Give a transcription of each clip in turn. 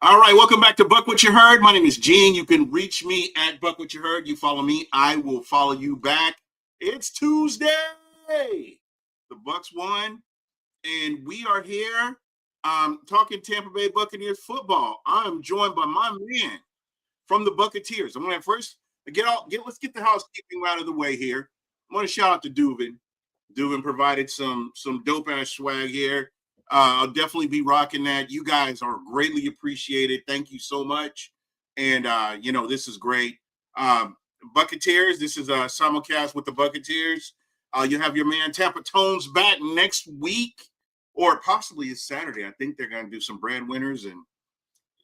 All right, welcome back to Buck What You Heard. My name is Gene. You can reach me at Buck What You Heard. You follow me, I will follow you back. It's Tuesday. The Bucks won, and we are here talking Tampa Bay Buccaneers football. I'm joined by my man from the Buccateers. I'm going to first let's get the housekeeping out of the way here. I'm going to shout out to Duvin. Duvin provided some dope ass swag here. I'll definitely be rocking that. You guys are greatly appreciated. Thank you so much. And this is great. Um, Buccateers. This is a simulcast with the Buccateers. You have your man Tampa Tones back next week, or possibly it's Saturday. I think they're going to do some breadwinners and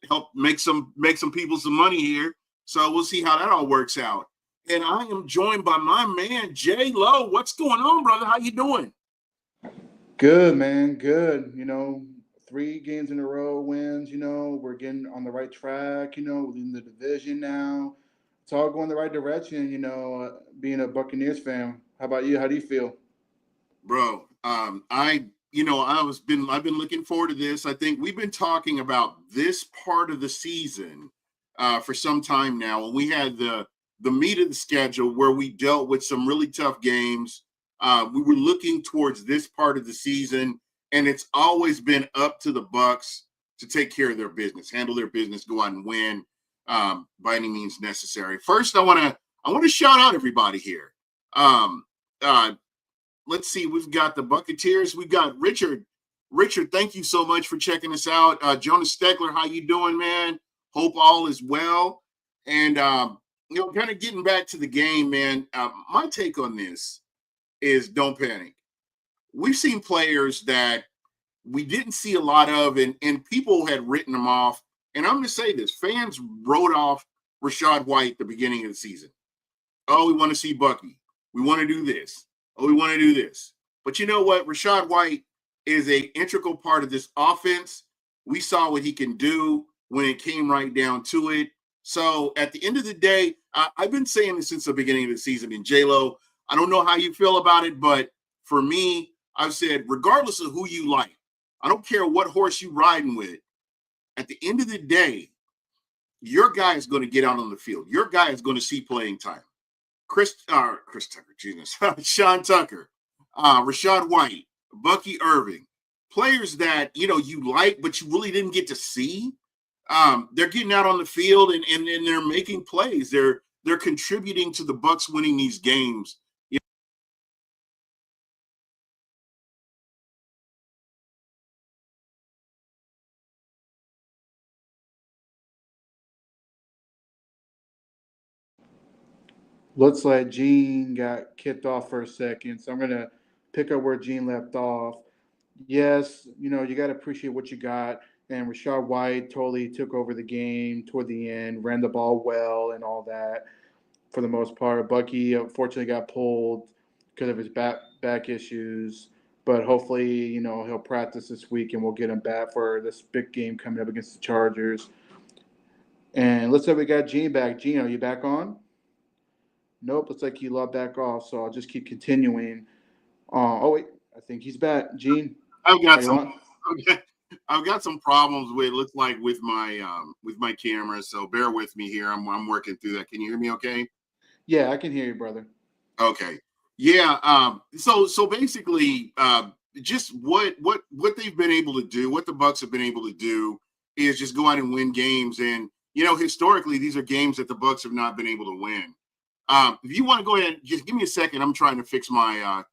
help make some people some money here. So we'll see how that all works out. And I am joined by my man Jay Lowe. What's going on, brother? How you doing? Good, man. Good. 3 games in a row wins. We're getting on the right track. We're leading the division now. It's all going the right direction. Being a Buccaneers fan. How about you? How do you feel? Bro, I've been looking forward to this. I think we've been talking about this part of the season for some time now. When we had the meat of the schedule where we dealt with some really tough games, we were looking towards this part of the season, and it's always been up to the Bucs to take care of their business, handle their business, go out and win by any means necessary. First, I want to shout out everybody here. Um, uh, let's see. We've got the Buccateers. We've got Richard. Richard, thank you so much for checking us out. Jonas Steckler, how you doing, man? Hope all is well. And kind of getting back to the game, man. My take on this is don't panic. We've seen players that we didn't see a lot of, and people had written them off. And I'm going to say this: fans wrote off Rashad White at the beginning of the season. Oh, we want to see Bucky. We want to do this. Oh, we want to do this. But you know what? Rashad White is a integral part of this offense. We saw what he can do when it came right down to it. So at the end of the day, I've been saying this since the beginning of the season. And J-Lo, I don't know how you feel about it, but for me, I've said, regardless of who you like, I don't care what horse you riding with. At the end of the day, your guy is going to get out on the field. Your guy is going to see playing time. Chris Tucker, Jesus, Sean Tucker, Rashad White, Bucky Irving, players that you like, but you really didn't get to see. They're getting out on the field and they're making plays. They're contributing to the Bucs winning these games. Looks like Gene got kicked off for a second, so I'm gonna pick up where Gene left off. Yes, you got to appreciate what you got. And Rashad White totally took over the game toward the end, ran the ball well, and all that for the most part. Bucky unfortunately got pulled because of his back issues, but hopefully, he'll practice this week and we'll get him back for this big game coming up against the Chargers. And let's say we got Gene back. Gene, are you back on? Nope, looks like he logged back off. So I'll just keep continuing. Oh wait, I think he's back. Gene, I've are got you some. on? I've got some problems with looks like with my camera, so bear with me here. I'm working through that. Can you hear me okay? Yeah, I can hear you, brother. Okay. Yeah. So basically, just what they've been able to do, what the Bucs have been able to do, is just go out and win games. And historically, these are games that the Bucs have not been able to win. If you want to go ahead, just give me a second. I'm trying to fix my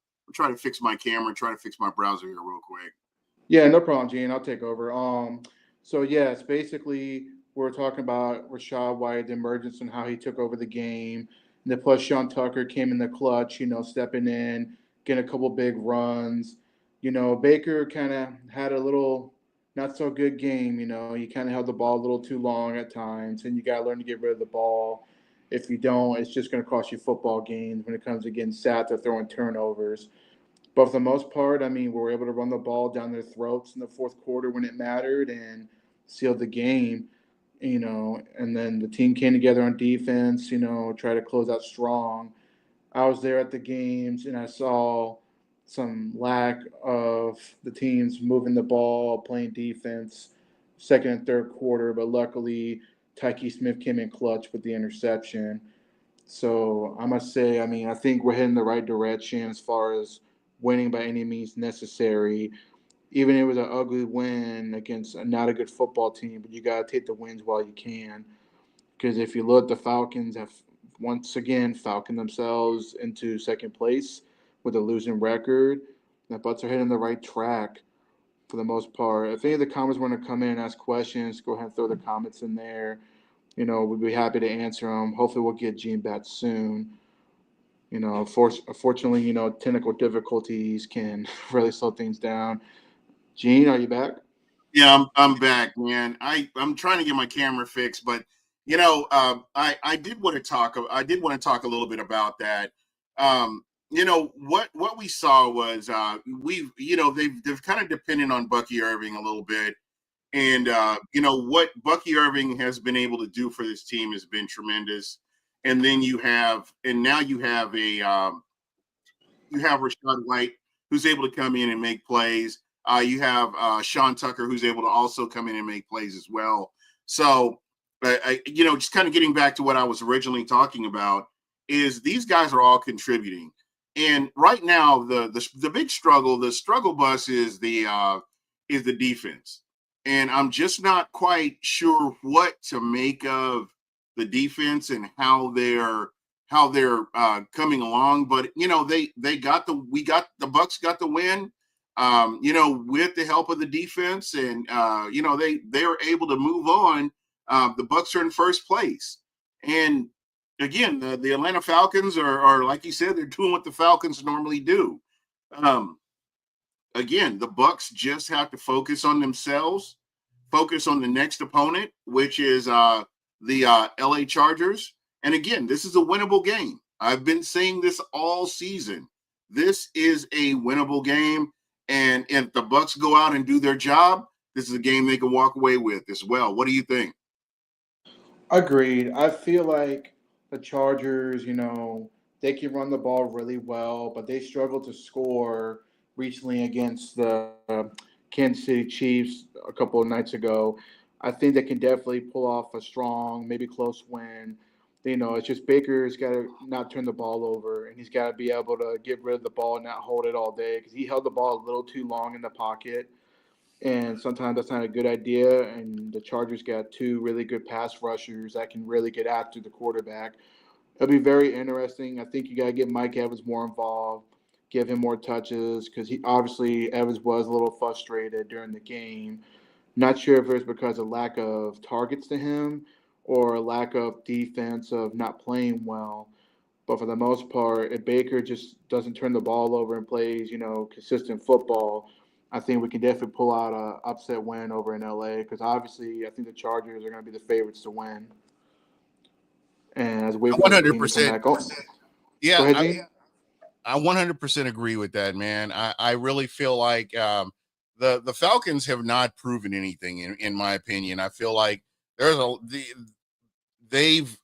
camera, trying to fix my browser here real quick. Yeah, no problem, Gene. I'll take over. So yes, basically we're talking about Rashad White, the emergence and how he took over the game. And then plus Sean Tucker came in the clutch, stepping in, getting a couple big runs. Baker kind of had a little not so good game. He kind of held the ball a little too long at times, and you got to learn to get rid of the ball. If you don't, it's just going to cost you football games when it comes to getting sats or throwing turnovers. But for the most part, I mean, we were able to run the ball down their throats in the fourth quarter when it mattered and sealed the game. And then the team came together on defense. Try to close out strong. I was there at the games and I saw some lack of the teams moving the ball, playing defense. second and third quarter, but luckily Tyke Smith came in clutch with the interception. So I must say, I mean, I think we're heading the right direction as far as winning by any means necessary. Even if it was an ugly win against not a good football team, but you got to take the wins while you can. Because if you look, the Falcons have once again falconed themselves into second place with a losing record. The Bucs are heading the right track for the most part. If any of the comments want to come in and ask questions, go ahead and throw the comments in there. We'd be happy to answer them. Hopefully, we'll get Gene back soon. Unfortunately, technical difficulties can really slow things down. Gene, are you back? Yeah, I'm back, man. I'm trying to get my camera fixed, but I did want to talk. I did want to talk a little bit about that. What we saw was they've kind of depended on Bucky Irving a little bit, and what Bucky Irving has been able to do for this team has been tremendous. And then now you have Rashad White, who's able to come in and make plays. You have Sean Tucker, who's able to also come in and make plays as well. So, just kind of getting back to what I was originally talking about is these guys are all contributing. And right now, the big struggle, the struggle bus is the defense. And I'm just not quite sure what to make of the defense and how they're coming along. But they got the Bucs got the win, with the help of the defense, and they were able to move on. The Bucs are in first place, and again, the Atlanta Falcons are like you said, they're doing what the Falcons normally do. Um, Again, the Bucs just have to focus on themselves, focus on the next opponent, which is the LA Chargers. And again, this is a winnable game. I've been saying this all season. This is a winnable game, and if the Bucs go out and do their job, this is a game they can walk away with as well. What do you think? Agreed. I feel like the Chargers, they can run the ball really well, but they struggled to score recently against the Kansas City Chiefs a couple of nights ago. I think they can definitely pull off a strong, maybe close win. It's just Baker's got to not turn the ball over, and he's got to be able to get rid of the ball and not hold it all day because he held the ball a little too long in the pocket, and sometimes that's not a good idea. And the Chargers got two really good pass rushers that can really get after the quarterback. It'll be very interesting. I think you got to get Mike Evans more involved, give him more touches because Evans was a little frustrated during the game. Not sure if it was because of lack of targets to him or a lack of defense of not playing well. But for the most part, if Baker just doesn't turn the ball over and plays, consistent football, I think we can definitely pull out a upset win over in LA because obviously I think the Chargers are going to be the favorites to win. And as we wait for the team to come 100%. back. Go Yeah, ahead, Gene. I 100% agree with that, man. I really feel like the Falcons have not proven anything in my opinion. I feel like they've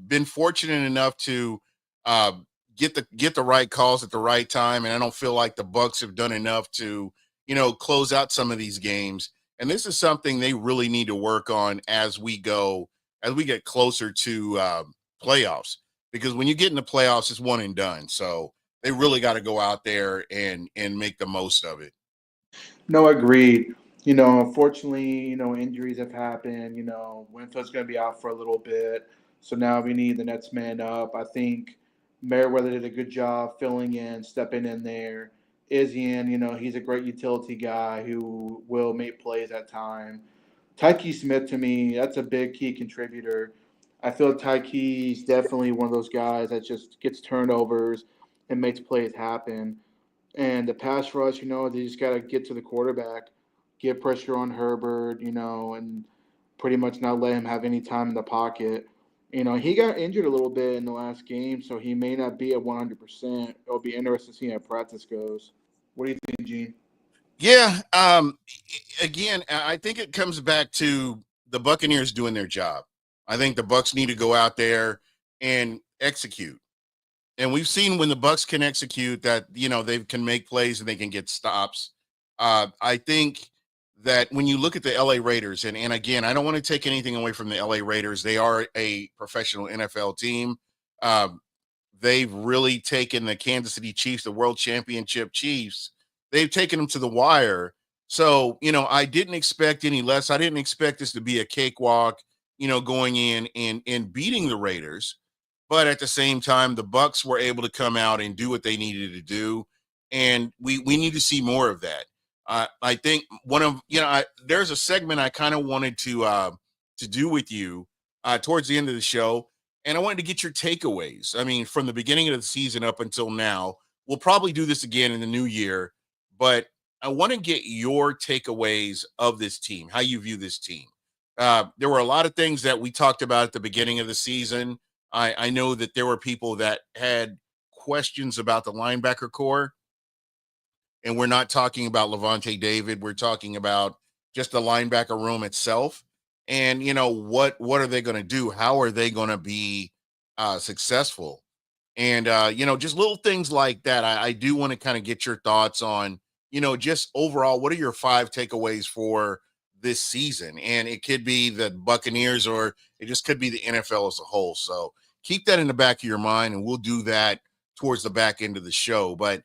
been fortunate enough to uh, get the right calls at the right time, and I don't feel like the Bucs have done enough to close out some of these games. And this is something they really need to work on as we get closer to playoffs. Because when you get in the playoffs, it's one and done. So they really got to go out there and make the most of it. No, agreed. Unfortunately, injuries have happened. Winfield's going to be out for a little bit. So now we need the next man up. I think Merriweather did a good job filling in, stepping in there. Izzian, he's a great utility guy who will make plays at time. Tyke Smith, to me, that's a big key contributor. I feel Tyke's definitely one of those guys that just gets turnovers and makes plays happen. And the pass rush, they just got to get to the quarterback, get pressure on Herbert, and pretty much not let him have any time in the pocket. He got injured a little bit in the last game, so he may not be at 100%. It'll be interesting to see how practice goes. What do you think, Gene? Yeah. Again, I think it comes back to the Buccaneers doing their job. I think the Bucs need to go out there and execute. And we've seen when the Bucs can execute that, they can make plays and they can get stops. I think that when you look at the LA Raiders, and again, I don't want to take anything away from the LA Raiders. They are a professional NFL team. Um, they've really taken the Kansas City Chiefs, the world championship Chiefs, they've taken them to the wire. So, I didn't expect any less. I didn't expect this to be a cakewalk, going in and beating the Raiders. But at the same time, the Bucs were able to come out and do what they needed to do. And we need to see more of that. I think there's a segment I kind of wanted to do with you towards the end of the show, and I wanted to get your takeaways. I mean, from the beginning of the season up until now, we'll probably do this again in the new year, but I want to get your takeaways of this team, how you view this team. There were a lot of things that we talked about at the beginning of the season. I know that there were people that had questions about the linebacker core, and we're not talking about Levante David. We're talking about just the linebacker room itself. And what are they going to do? How are they going to be successful? And just little things like that. I do want to kind of get your thoughts on, just overall, what are your 5 takeaways for this season? And it could be the Buccaneers, or it just could be the NFL as a whole. So keep that in the back of your mind, and we'll do that towards the back end of the show. But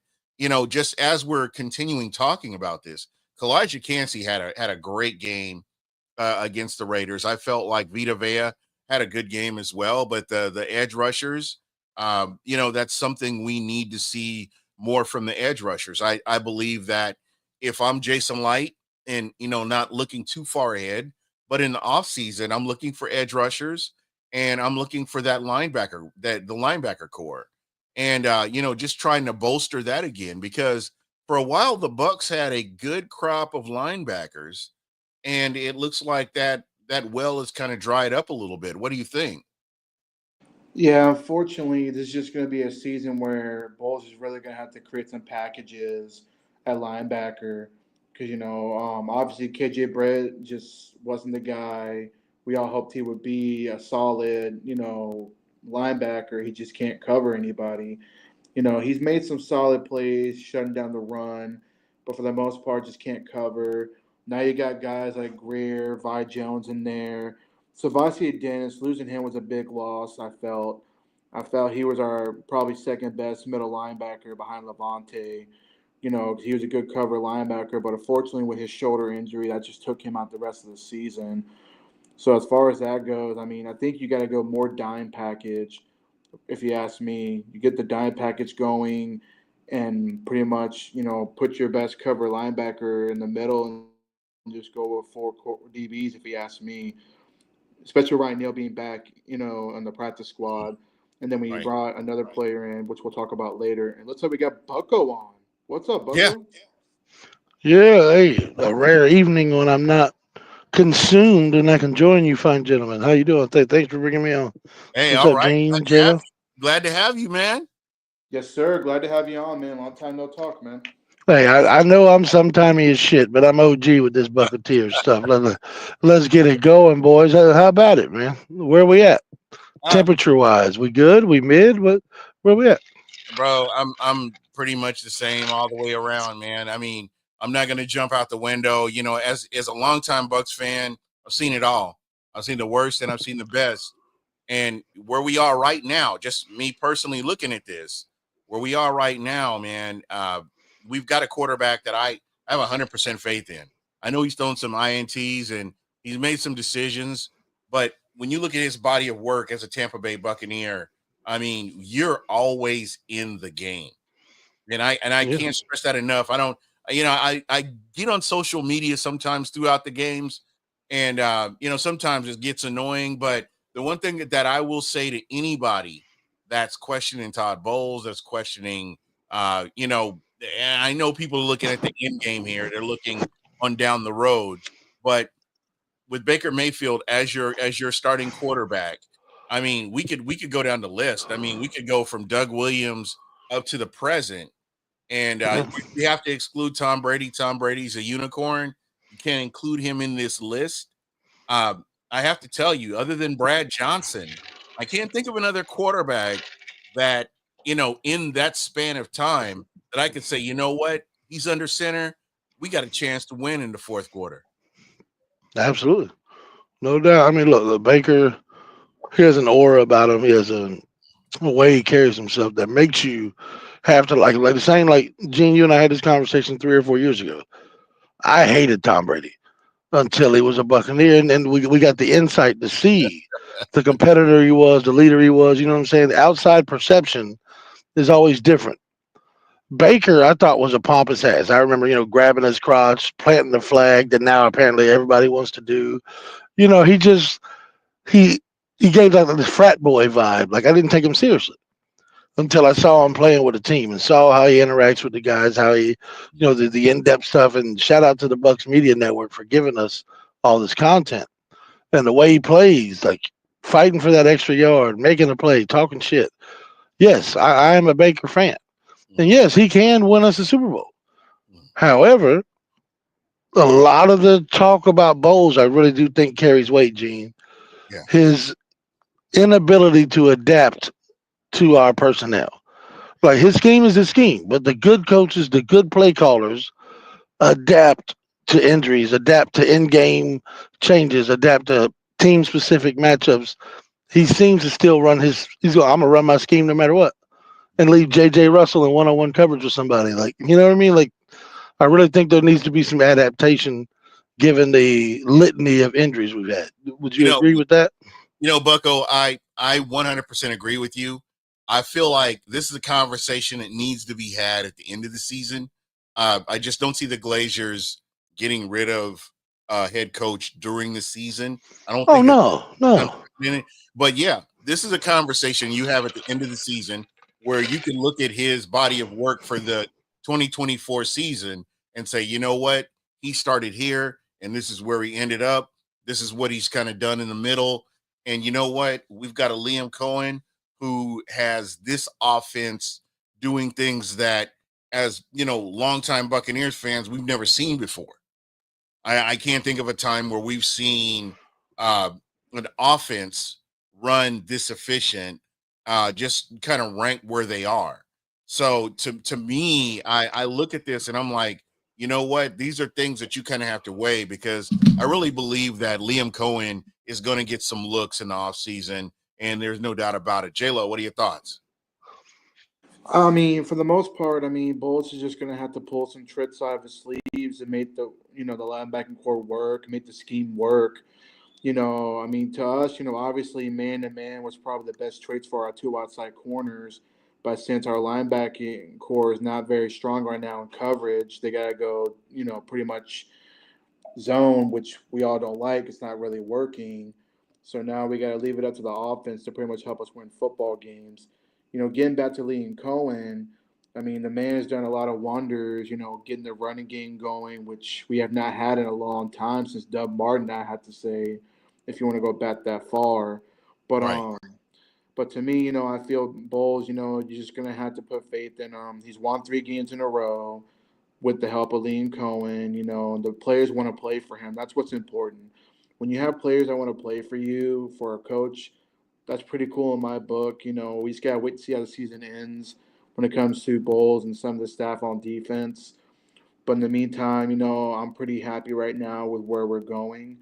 just as we're continuing talking about this, Kalijah Kancey had a great game against the Raiders. I felt like Vita Vea had a good game as well, but the edge rushers, that's something we need to see more from the edge rushers. I believe that if I'm Jason Light and, not looking too far ahead, but in the offseason, I'm looking for edge rushers, and I'm looking for that linebacker, the linebacker core. And, just trying to bolster that again, because for a while, the Bucs had a good crop of linebackers, and it looks like that well is kind of dried up a little bit. What do you think? Yeah, unfortunately, this is just going to be a season where Bulls is really going to have to create some packages at linebacker because obviously KJ Brett just wasn't the guy we all hoped he would be. A solid linebacker. He just can't cover anybody. He's made some solid plays, shutting down the run, but for the most part, just can't cover. Now you got guys like Greer, Vi Jones in there. Savasi Dennis, losing him was a big loss, I felt. I felt he was our probably second best middle linebacker behind Levante. He was a good cover linebacker, but unfortunately with his shoulder injury, that just took him out the rest of the season. So as far as that goes, I mean, I think you got to go more dime package if you ask me. You get the dime package going and pretty much, put your best cover linebacker in the middle and just go with 4 DBs, if you ask me. Especially Ryan Neal being back, on the practice squad. And then we Right. brought another player in, which we'll talk about later. And let's say we got Bucko on. What's up, Yeah. Bucko? Yeah, hey, a rare evening when I'm not consumed and I can join you fine gentlemen. How you doing? Thanks for bringing me on. Hey, What's all up, right. Gene, J-Lo? Glad to have you, man. Yes, sir. Glad to have you on, man. Long time no talk, man. Hey, I know I'm sometimey as shit, but I'm OG with this Buccateers stuff. Let's get it going, boys. How about it, man? Where we at? Uh, Temperature wise, we good? We mid? Where we at? bro, I'm pretty much the same all the way around, man. I mean, I'm not gonna jump out the window. As a longtime Bucks fan, I've seen it all. I've seen the worst and I've seen the best. And where we are right now, just me personally looking at this, where we are right now, man, we've got a quarterback that I have 100% faith in. I know he's thrown some ints and he's made some decisions, but when you look at his body of work as a Tampa Bay Buccaneer, I mean, you're always in the game. And I Yeah. can't stress that enough. I don't, I get on social media sometimes throughout the games, and sometimes it gets annoying. But the one thing that I will say to anybody that's questioning Todd Bowles, that's questioning, and I know people are looking at the end game here. They're looking on down the road, but with Baker Mayfield as your starting quarterback, I mean, we could go down the list. I mean, we could go from Doug Williams up to the present, and Yeah. you have to exclude Tom Brady. Tom Brady's a unicorn. You can't include him in this list. I have to tell you, other than Brad Johnson, I can't think of another quarterback that, in that span of time that I could say, you know what, he's under center. We got a chance to win in the fourth quarter. Absolutely. No doubt. I mean, look, Baker, he has an aura about him. He has a way he carries himself that makes you have to like the same like Gene, you and I had this conversation 3 or 4 years ago. I hated Tom Brady until he was a Buccaneer, and then we got the insight to see the competitor he was, the leader he was. You know what I'm saying? The outside perception is always different. Baker, I thought was a pompous ass. I remember, grabbing his crotch, planting the flag that now apparently everybody wants to do. He just he he gave like this frat boy vibe. Like I didn't take him seriously until I saw him playing with a team and saw how he interacts with the guys, how he, the in-depth stuff. And shout out to the Bucks Media Network for giving us all this content and the way he plays, like fighting for that extra yard, making a play, talking shit. Yes, I am a Baker fan, and yes, he can win us a Super Bowl. However, a lot of the talk about bowls, I really do think carries weight, Gene. Yeah. His inability to adapt to our personnel. Like his scheme is his scheme, but the good coaches, the good play callers adapt to injuries, adapt to in-game changes, adapt to team-specific matchups. He seems to still run his. He's going. I'm gonna run my scheme no matter what, and leave J.J. Russell in one-on-one coverage with somebody. Like you know what I mean? Like I really think there needs to be some adaptation given the litany of injuries we've had. Would You you know, agree with that? Bucko, I 100% agree with you. I feel like this is a conversation that needs to be had at the end of the season. I just don't see the Glaziers getting rid of head coach during the season. I don't Oh think it's no, no. unprecedented. But yeah, this is a conversation you have at the end of the season where you can look at his body of work for the 2024 season and say, you know what? He started here and this is where he ended up. This is what he's kind of done in the middle. And you know what? We've got a Liam Cohen who has this offense doing things that, as longtime Buccaneers fans, we've never seen before. I can't think of a time where we've seen an offense run this efficient, just kind of rank where they are. So to me, I look at this and I'm like, you know what? These are things that you kind of have to weigh because I really believe that Liam Cohen is going to get some looks in the offseason, and there's no doubt about it. J-Lo, what are your thoughts? I mean, for the most part, I mean, Bullets is just gonna have to pull some tricks out of his sleeves and make the linebacking core work, make the scheme work. I mean, to us, obviously man to man was probably the best traits for our two outside corners. But since our linebacking core is not very strong right now in coverage, they gotta go, pretty much zone, which we all don't like. It's not really working. So now we got to leave it up to the offense to pretty much help us win football games. Getting back to Lee and Cohen, I mean, the man has done a lot of wonders, getting the running game going, which we have not had in a long time since Doug Martin, I have to say, if you want to go back that far. But Right. but to me, I feel Bowles, you're just gonna have to put faith in he's won 3 games in a row with the help of Liam Cohen. The players want to play for him. That's what's important. When you have players that want to play for you, for a coach, that's pretty cool in my book. We just got to wait to see how the season ends when it comes to Bowles and some of the staff on defense. But in the meantime, I'm pretty happy right now with where we're going.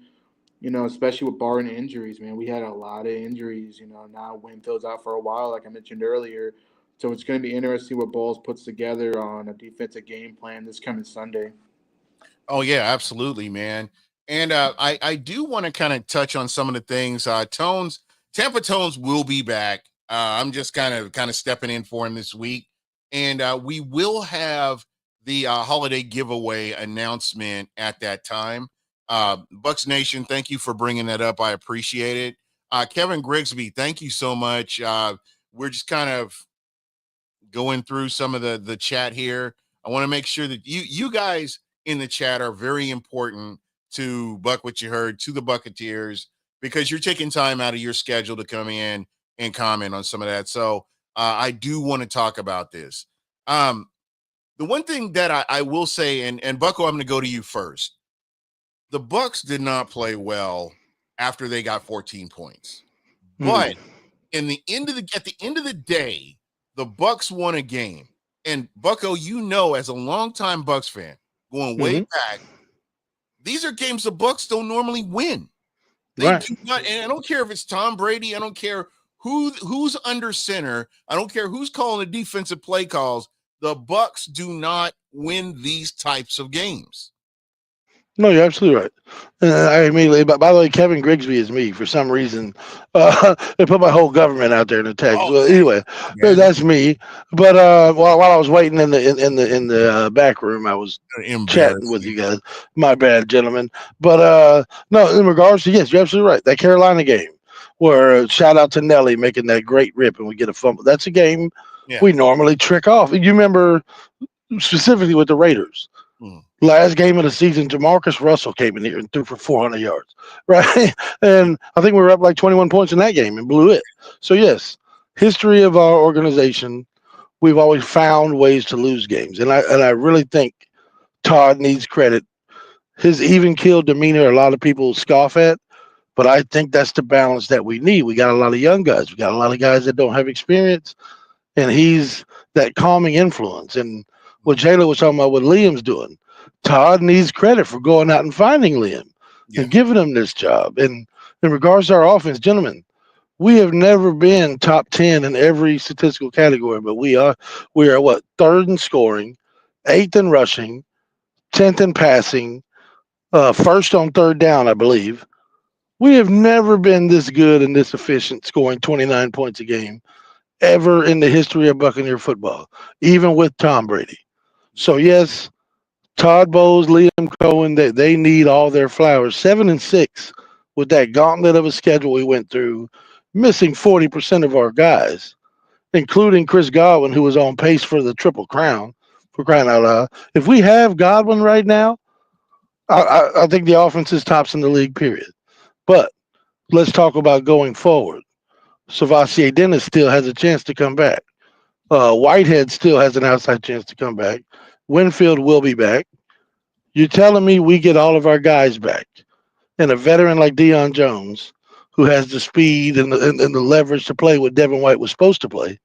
Especially with barring injuries, man. We had a lot of injuries. Now Winfield's out for a while, like I mentioned earlier. So it's going to be interesting what Bowles puts together on a defensive game plan this coming Sunday. Oh yeah, absolutely, man. And I do want to kind of touch on some of the things. Tones, Tampa Tones will be back. I'm just kind of stepping in for him this week, and we will have the holiday giveaway announcement at that time. Bucks Nation, thank you for bringing that up. I appreciate it. Kevin Grigsby, thank you so much. We're just kind of going through some of the chat here. I want to make sure that you guys in the chat are very important to Buck What You Heard, to the Buccateers, because you're taking time out of your schedule to come in and comment on some of that. So I do want to talk about this. The one thing that I will say, and Bucko, I'm going to go to you first. The Bucks did not play well after they got 14 points, but at the end of the day, the Bucks won a game. And Bucko, as a longtime Bucks fan, going way back, these are games the Bucs don't normally win. They Right. do not, and I don't care if it's Tom Brady. I don't care who's under center. I don't care who's calling the defensive play calls. The Bucs do not win these types of games. No, you're absolutely right. I immediately, by the way, Kevin Grigsby is me for some reason. They put my whole government out there in the text. Oh, Well, anyway, man. that's me. But while I was waiting in the back room, I was chatting with you guys. My bad, gentlemen. But no, in regards to, yes, you're absolutely right. That Carolina game, where shout out to Nelly making that great rip and we get a fumble. That's a game we normally trick off. You remember specifically with the Raiders. Last game of the season, Jamarcus Russell came in here and threw for 400 yards, right? And I think we were up like 21 points in that game and blew it. So, yes, history of our organization, we've always found ways to lose games. And I really think Todd needs credit. His even keel demeanor, a lot of people scoff at, but I think that's the balance that we need. We got a lot of young guys. We got a lot of guys that don't have experience, and he's that calming influence. And what Jayla was talking about, what Liam's doing, Todd needs credit for going out and finding Liam and giving him this job. And in regards to our offense, gentlemen, we have never been top 10 in every statistical category, but we are what, third in scoring, eighth in rushing, 10th in passing, first on third down, I believe. We have never been this good and this efficient, scoring 29 points a game ever in the history of Buccaneer football, even with Tom Brady. So yes, Todd Bowles, Liam Cohen, they need all their flowers. 7-6 with that gauntlet of a schedule we went through, missing 40% of our guys, including Chris Godwin, who was on pace for the Triple Crown, for crying out loud. If we have Godwin right now, I think the offense is tops in the league, period. But let's talk about going forward. Savasier Dennis still has a chance to come back. Whitehead still has an outside chance to come back. Winfield will be back. You're telling me we get all of our guys back, and a veteran like Deion Jones, who has the speed and the leverage to play what Devin White was supposed to play.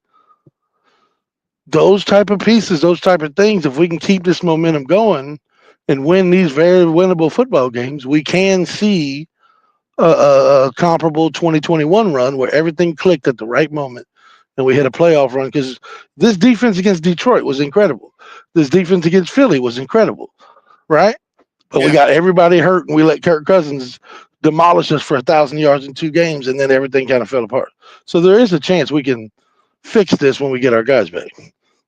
Those type of pieces, those type of things, if we can keep this momentum going and win these very winnable football games, we can see a comparable 2021 run where everything clicked at the right moment and we hit a playoff run, because this defense against Detroit was incredible. This defense against Philly was incredible, right? But we got everybody hurt and we let Kirk Cousins demolish us for 1,000 yards in 2 games, and then everything kind of fell apart. So there is a chance we can fix this when we get our guys back.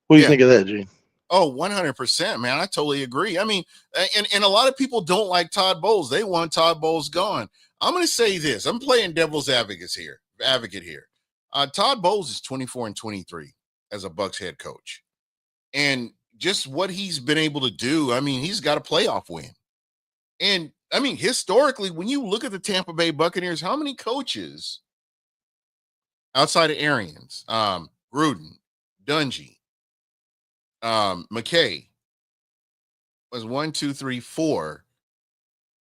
What do you think of that, Gene? Oh, 100%, man. I totally agree. I mean, and a lot of people don't like Todd Bowles. They want Todd Bowles gone. I'm going to say this. I'm playing devil's advocate here. Todd Bowles is 24-23 as a Bucs head coach. And just what he's been able to do, I mean, he's got a playoff win. And, I mean, historically, when you look at the Tampa Bay Buccaneers, how many coaches outside of Arians, Gruden, Dungy, McKay, was 1, 2, 3, 4.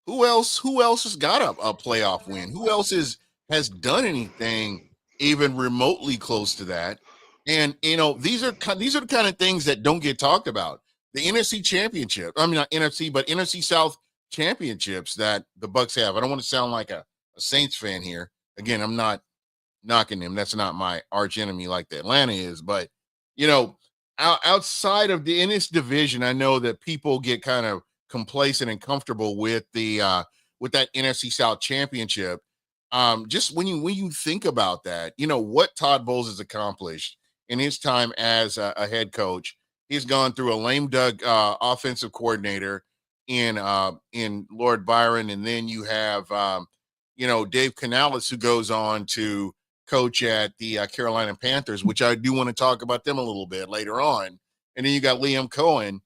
Who else has got a playoff win? Who else has done anything even remotely close to that? And these are the kind of things that don't get talked about. The NFC championship, I mean not NFC, but NFC South championships that the Bucs have. I don't want to sound like a Saints fan here. Again, I'm not knocking them. That's not my arch enemy like the Atlanta is. But outside of in this division, I know that people get kind of complacent and comfortable with with that NFC South championship. Just when you think about that, what Todd Bowles has accomplished in his time as a head coach. He's gone through a lame duck offensive coordinator in Lord Byron, and then you have Dave Canales, who goes on to coach at the Carolina Panthers, which I do want to talk about them a little bit later on. And then you got Liam Cohen.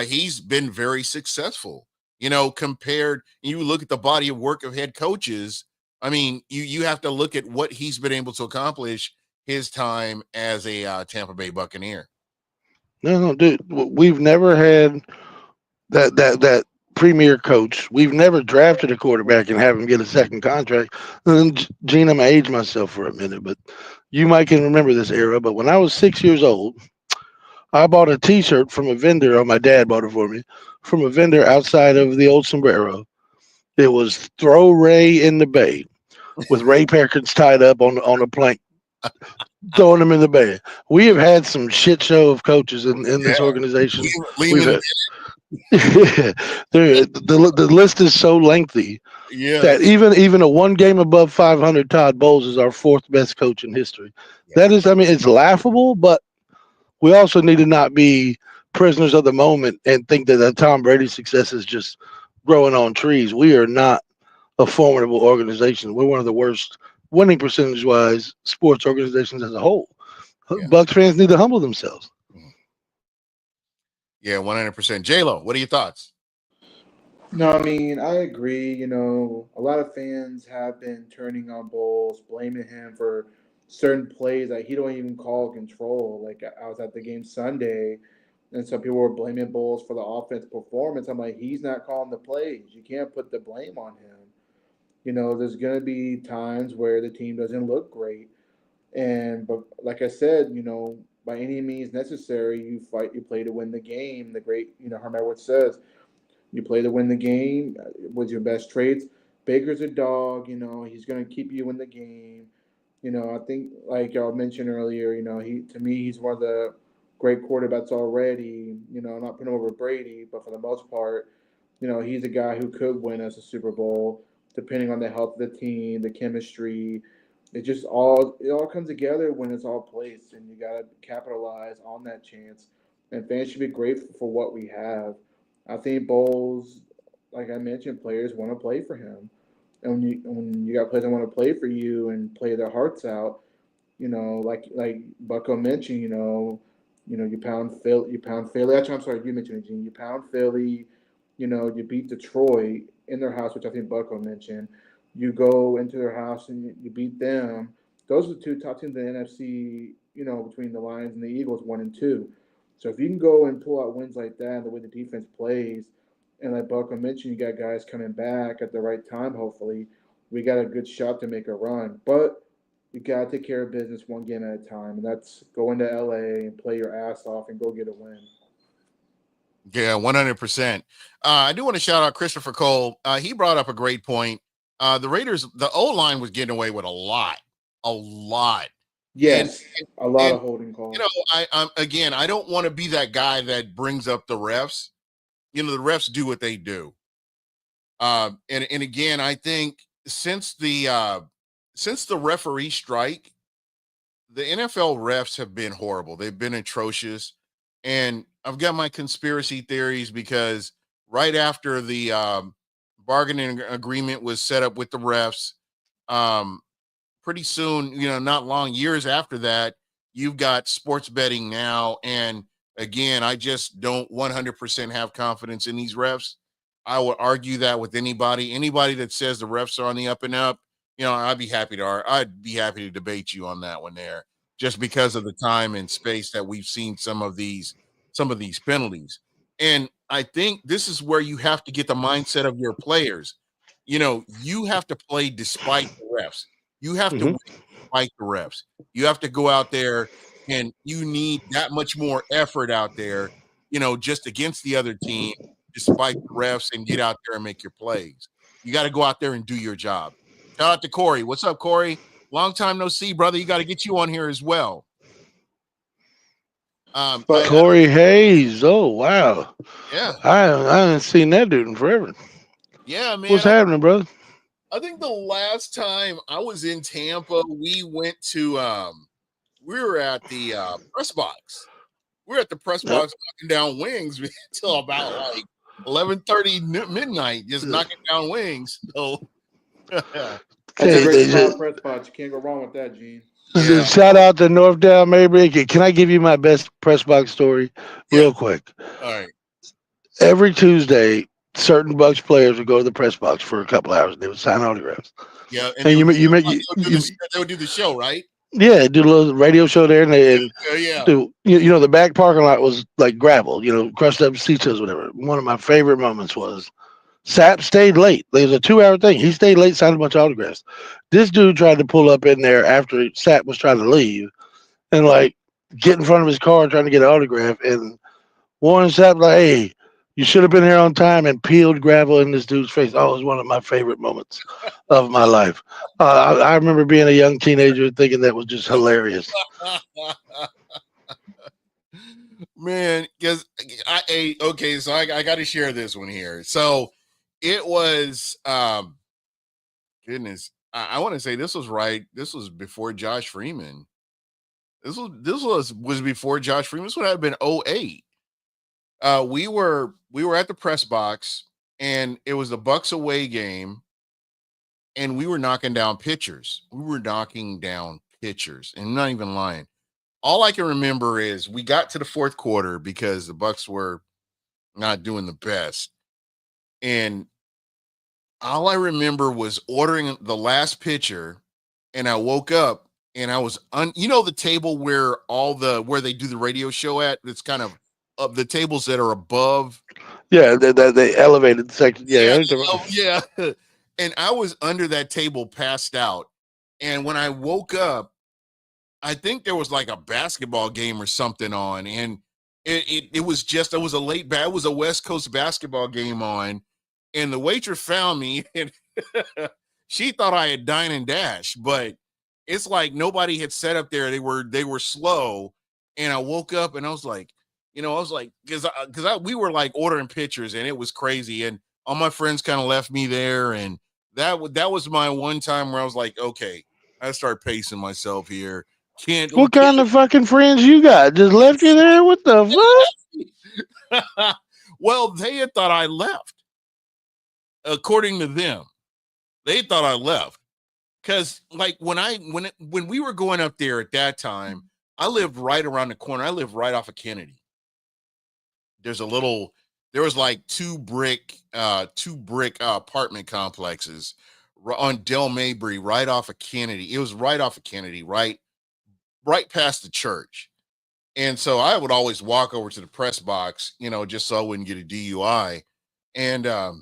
He's been very successful, compared, you look at the body of work of head coaches. I mean, you have to look at what he's been able to accomplish his time as a Tampa Bay Buccaneer. No, dude, we've never had that premier coach. We've never drafted a quarterback and have him get a second contract. And Gene, I'm gonna age myself for a minute, but you might can remember this era. But when I was 6 years old, I bought a T-shirt from a vendor, or my dad bought it for me, from a vendor outside of the old Sombrero. It was "Throw Ray in the Bay" with Ray Perkins tied up on a plank, throwing him in the bay. We have had some shit show of coaches in this Yeah. organization. We've Lehman. had, the list is so lengthy that Yes. even a one game above 500 Todd Bowles is our fourth best coach in history. Yeah. That is, I mean, it's laughable, but we also need to not be prisoners of the moment and think that Tom Brady's success is just growing on trees. We are not a formidable organization. We're one of the worst winning percentage wise sports organizations as a whole. Yeah. Bucks fans need to humble themselves. Yeah, 100%. J-Lo, what are your thoughts? No, I mean, I agree. A lot of fans have been turning on Bowles, blaming him for certain plays that he don't even call control. Like I was at the game Sunday, and some people were blaming Bowles for the offense performance. I'm like, he's not calling the plays. You can't put the blame on him. There's gonna be times where the team doesn't look great, but like I said, by any means necessary, you fight, you play to win the game. The great, Herm Edwards says you play to win the game with your best traits. Baker's a dog, he's going to keep you in the game. I think, like y'all mentioned earlier, to me, he's one of the great quarterbacks already. I'm not putting him over Brady, but for the most part, he's a guy who could win us a Super Bowl, depending on the health of the team, the chemistry. It all comes together when it's all placed, and you got to capitalize on that chance. And fans should be grateful for what we have. I think Bowles, like I mentioned, players want to play for him, and when you got players that want to play for you and play their hearts out, like Bucko mentioned, you pound Philly, Actually, I'm sorry, you mentioned it, Gene. You pound Philly, you beat Detroit in their house, which I think Bucko mentioned. You go into their house and you beat them. Those are the two top teams in the NFC. Between the Lions and the Eagles, 1 and 2. So if you can go and pull out wins like that, the way the defense plays, and like Bucko mentioned, you got guys coming back at the right time. Hopefully, we got a good shot to make a run. But you got to take care of business one game at a time, and that's go into LA and play your ass off and go get a win. Yeah, 100%. I do want to shout out Christopher Cole. He brought up a great point. The Raiders, the O-line was getting away with a lot. Yes, a lot and of holding calls. I don't want to be that guy that brings up the refs. The refs do what they do. And again, I think since the referee strike, the NFL refs have been horrible. They've been atrocious. And I've got my conspiracy theories because right after the bargaining agreement was set up with the refs, pretty soon, not long, years after that, you've got sports betting now. And again, I just don't 100% have confidence in these refs. I would argue that with anybody that says the refs are on the up and up, I'd be happy to debate you on that one there, just because of the time and space that we've seen some of these penalties. And I think this is where you have to get the mindset of your players. You have to play despite the refs. You have to win despite the refs. You have to go out there and you need that much more effort out there, just against the other team, despite the refs, and get out there and make your plays. You got to go out there and do your job. Shout out to Corey. What's up, Corey? Long time no see, brother. You got to get you on here as well. Corey Hayes. Oh, wow. Yeah. I haven't seen that dude in forever. Yeah, man. What's happening, brother? I think the last time I was in Tampa, we went to we were at the press box. We were at the press box knocking down wings until about like 11:30 midnight, just knocking down wings. So That's a great spot, press box. You can't go wrong with that, Gene. Yeah. Shout out to Northdale Maybury. Can I give you my best press box story real quick? All right. Every Tuesday, certain Bucs players would go to the press box for a couple hours. They would sign autographs. Yeah, and they would do the show, right? Yeah, do a little radio show there, and do the back parking lot was like gravel, crushed up seats, whatever. One of my favorite moments was Sapp stayed late. It was a 2-hour thing. He stayed late, signed a bunch of autographs. This dude tried to pull up in there after Sapp was trying to leave, and get in front of his car trying to get an autograph, and Warren Sapp like, "Hey, you should have been here on time," and peeled gravel in this dude's face. Oh, it was one of my favorite moments of my life. I remember being a young teenager thinking that was just hilarious. Man, because okay, so I got to share this one here. So it was goodness, I want to say this was right. This was before Josh Freeman. This was before Josh Freeman. This would have been 08. We were at the press box, and it was the Bucs away game, and we were knocking down pitchers. We were knocking down pitchers, and I'm not even lying. All I can remember is we got to the fourth quarter because the Bucs were not doing the best, and all I remember was ordering the last pitcher, and I woke up and I was the table where where they do the radio show at. It's kind of the tables that are above. Yeah, they elevated section. Yeah, yeah. And I was under that table, passed out, and when I woke up, I think there was like a basketball game or something on, and it was a West Coast basketball game on, and the waitress found me, and she thought I had dined and dashed, but it's like nobody had set up there. They were slow, and I woke up and I was like, because we were like ordering pictures, and it was crazy, and all my friends kind of left me there, and that was my one time where I was like, okay, I start pacing myself here. What kind of fucking friends you got? Just left you there? What the fuck? Well, they had thought I left. According to them, they thought I left. Because like when we were going up there at that time, I lived right around the corner. I lived right off of Kennedy. There was like two brick apartment complexes on Del Mabry, right off of Kennedy. It was right off of Kennedy, right past the church. And so I would always walk over to the press box, just so I wouldn't get a DUI. And I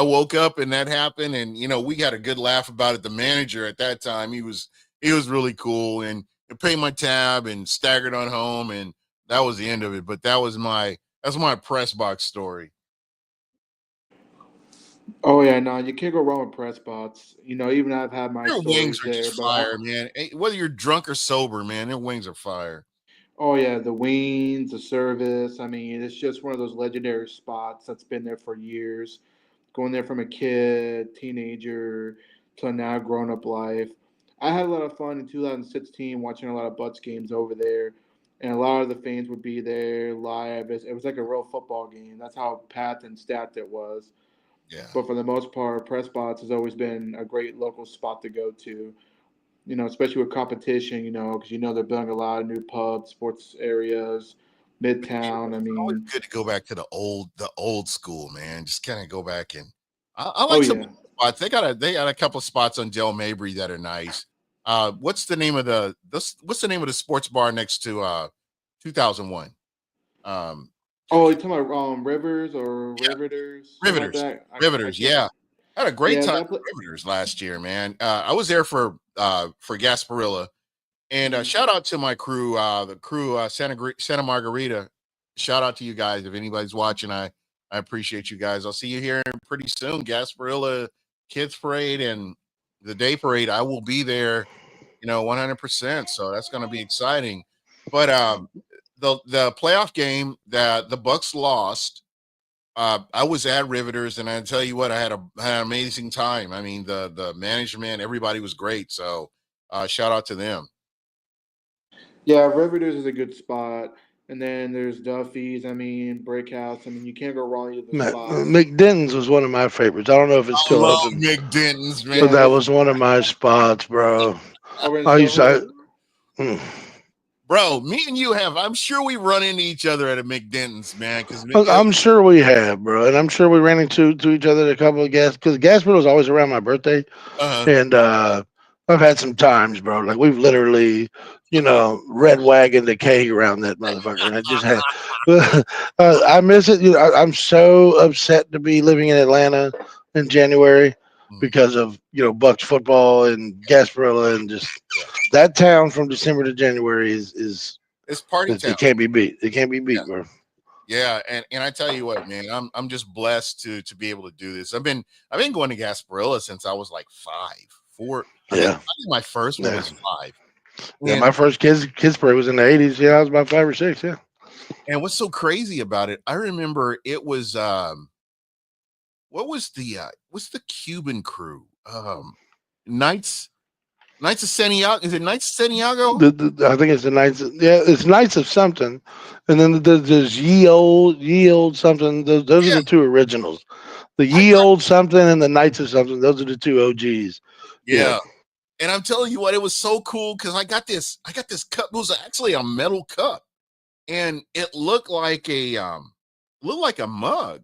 woke up and that happened, and we had a good laugh about it. The manager at that time, he was really cool, and paid my tab and staggered on home, and that was the end of it. But that's my press box story. Oh yeah, no, you can't go wrong with press bots. Even I've had my Their wings stories are there, just but fire, man. Whether you're drunk or sober, man, their wings are fire. oh yeah, the wings, the service. I mean, it's just one of those legendary spots that's been there for years. Going there from a kid, teenager, to now grown up life. I had a lot of fun in 2016 watching a lot of Bucs games over there, and a lot of the fans would be there live. It was like a real football game. That's how packed and stacked it was. Yeah. But for the most part, press spots has always been a great local spot to go to. Especially with competition, because they're building a lot of new pubs, sports areas, Midtown. I It's always mean, good to go back to the old school, man. Just kind of go back, and I like some spots. They got a couple of spots on Del Mabry that are nice. What's the name of the sports bar next to 2001? you're talking about Rivers or Riveters? Riveters, yeah. I had a great time with Riveters last year, man. I was there for Gasparilla, and shout out to my crew, the crew Santa Margarita. Shout out to you guys if anybody's watching. I appreciate you guys. I'll see you here pretty soon. Gasparilla Kids Parade and the Day Parade. I will be there, 100%. So that's going to be exciting. But the playoff game that the Bucs lost, I was at Riveters, and I tell you what, I had an amazing time. I mean, the management, everybody was great. So shout out to them. Yeah, Riveters is a good spot. And then there's Duffy's, Breakhouse. You can't go wrong with the spots. McDenton's was one of my favorites. I don't know if it's still open. McDenton's, man. But that was one of my spots, bro. Bro, me and you I'm sure we run into each other at a McDenton's, man. I'm sure we have, bro. And I'm sure we ran into each other at a couple of because Gasparilla was always around my birthday. And I've had some times, bro. Like we've literally, red wagon the K around that motherfucker. And I just had, I miss it. I'm so upset to be living in Atlanta in January. because of Bucks football and Gasparilla and just Yeah. that town from December to January is It's party town. it can't be beat. It can't be beat, bro. Yeah, and I tell you what, man, I'm just blessed to be able to do this. I've been going to Gasparilla since I was like 5, 4. I think my first one was 5. Yeah, And my first kids parade was in the '80s. Yeah, I was about 5 or 6. Yeah. what's so crazy about it? I remember it was what was what's the Cuban crew? Knights Knights of Santiago. Is it Knights of Santiago? I think it's the Knights. Yeah, it's Knights of something, and then there's ye old something. Those are Yeah, the two originals. The I ye old something and the Knights of something. Those are the two OGs. Yeah. yeah. And I'm telling you what, it was so cool because I got this cup. It was actually a metal cup, and it looked like a mug.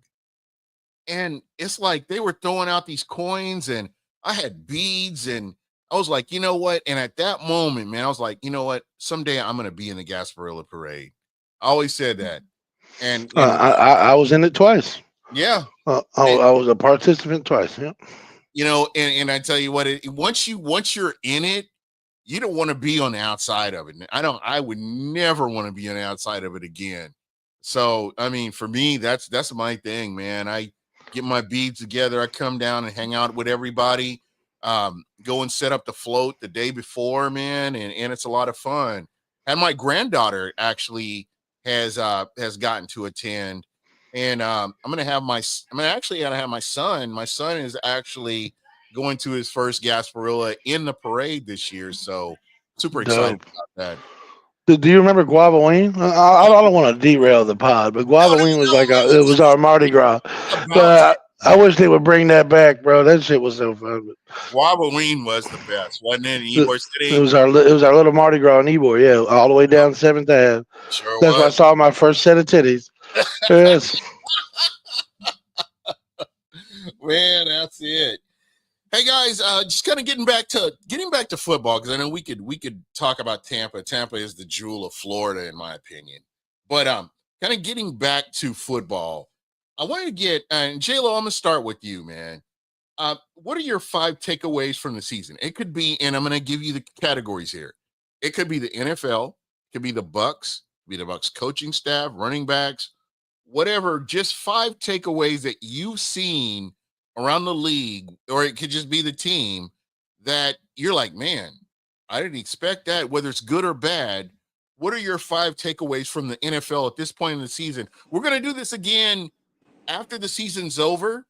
And it's like they were throwing out these coins, and I had beads, and I was like, you know what? And at that moment, man, I was like, you know what? Someday I'm gonna be in the Gasparilla parade. I always said that. And I was in it twice. yeah, and, I was a participant twice. Yeah. and I tell you what, once you're in it, you don't want to be on the outside of it. I would never want to be on the outside of it again. So I mean, for me, that's my thing, man. I get my beads together, I come down and hang out with everybody, go and set up the float the day before, man, and it's a lot of fun. And my granddaughter actually has gotten to attend. And I'm actually gonna have my son. My son is actually going to his first Gasparilla in the parade this year. So super excited Dope. about that. Do you remember Guava Wing? I don't want to derail the pod, but No, Guava no, Wing was no, like it was our Mardi Gras. about But I wish they would bring that back, bro. That shit was so fun. Guavaween was the best, wasn't it? In It Ybor City? was our little Mardi Gras in Ybor, yeah, all the way down Seventh Ave. Sure That's where I was. saw my first set of titties. Yes. Man, that's it. Hey guys, just kind of getting back to football, because I know we could talk about Tampa. Tampa is the jewel of Florida, in my opinion. But kind of getting back to football, I wanted to get and J-Lo, I'm gonna start with you, man. What are your 5 takeaways from the season? It could be, and I'm gonna give you the categories here. It could be the NFL, it could be the Bucs, be the Bucs coaching staff, running backs, whatever. Just 5 takeaways that you've seen around the league, or it could just be the team that you're like, man, I didn't expect that, whether it's good or bad. What are your 5 takeaways from the NFL at this point in the season? We're going to do this again after the season's over,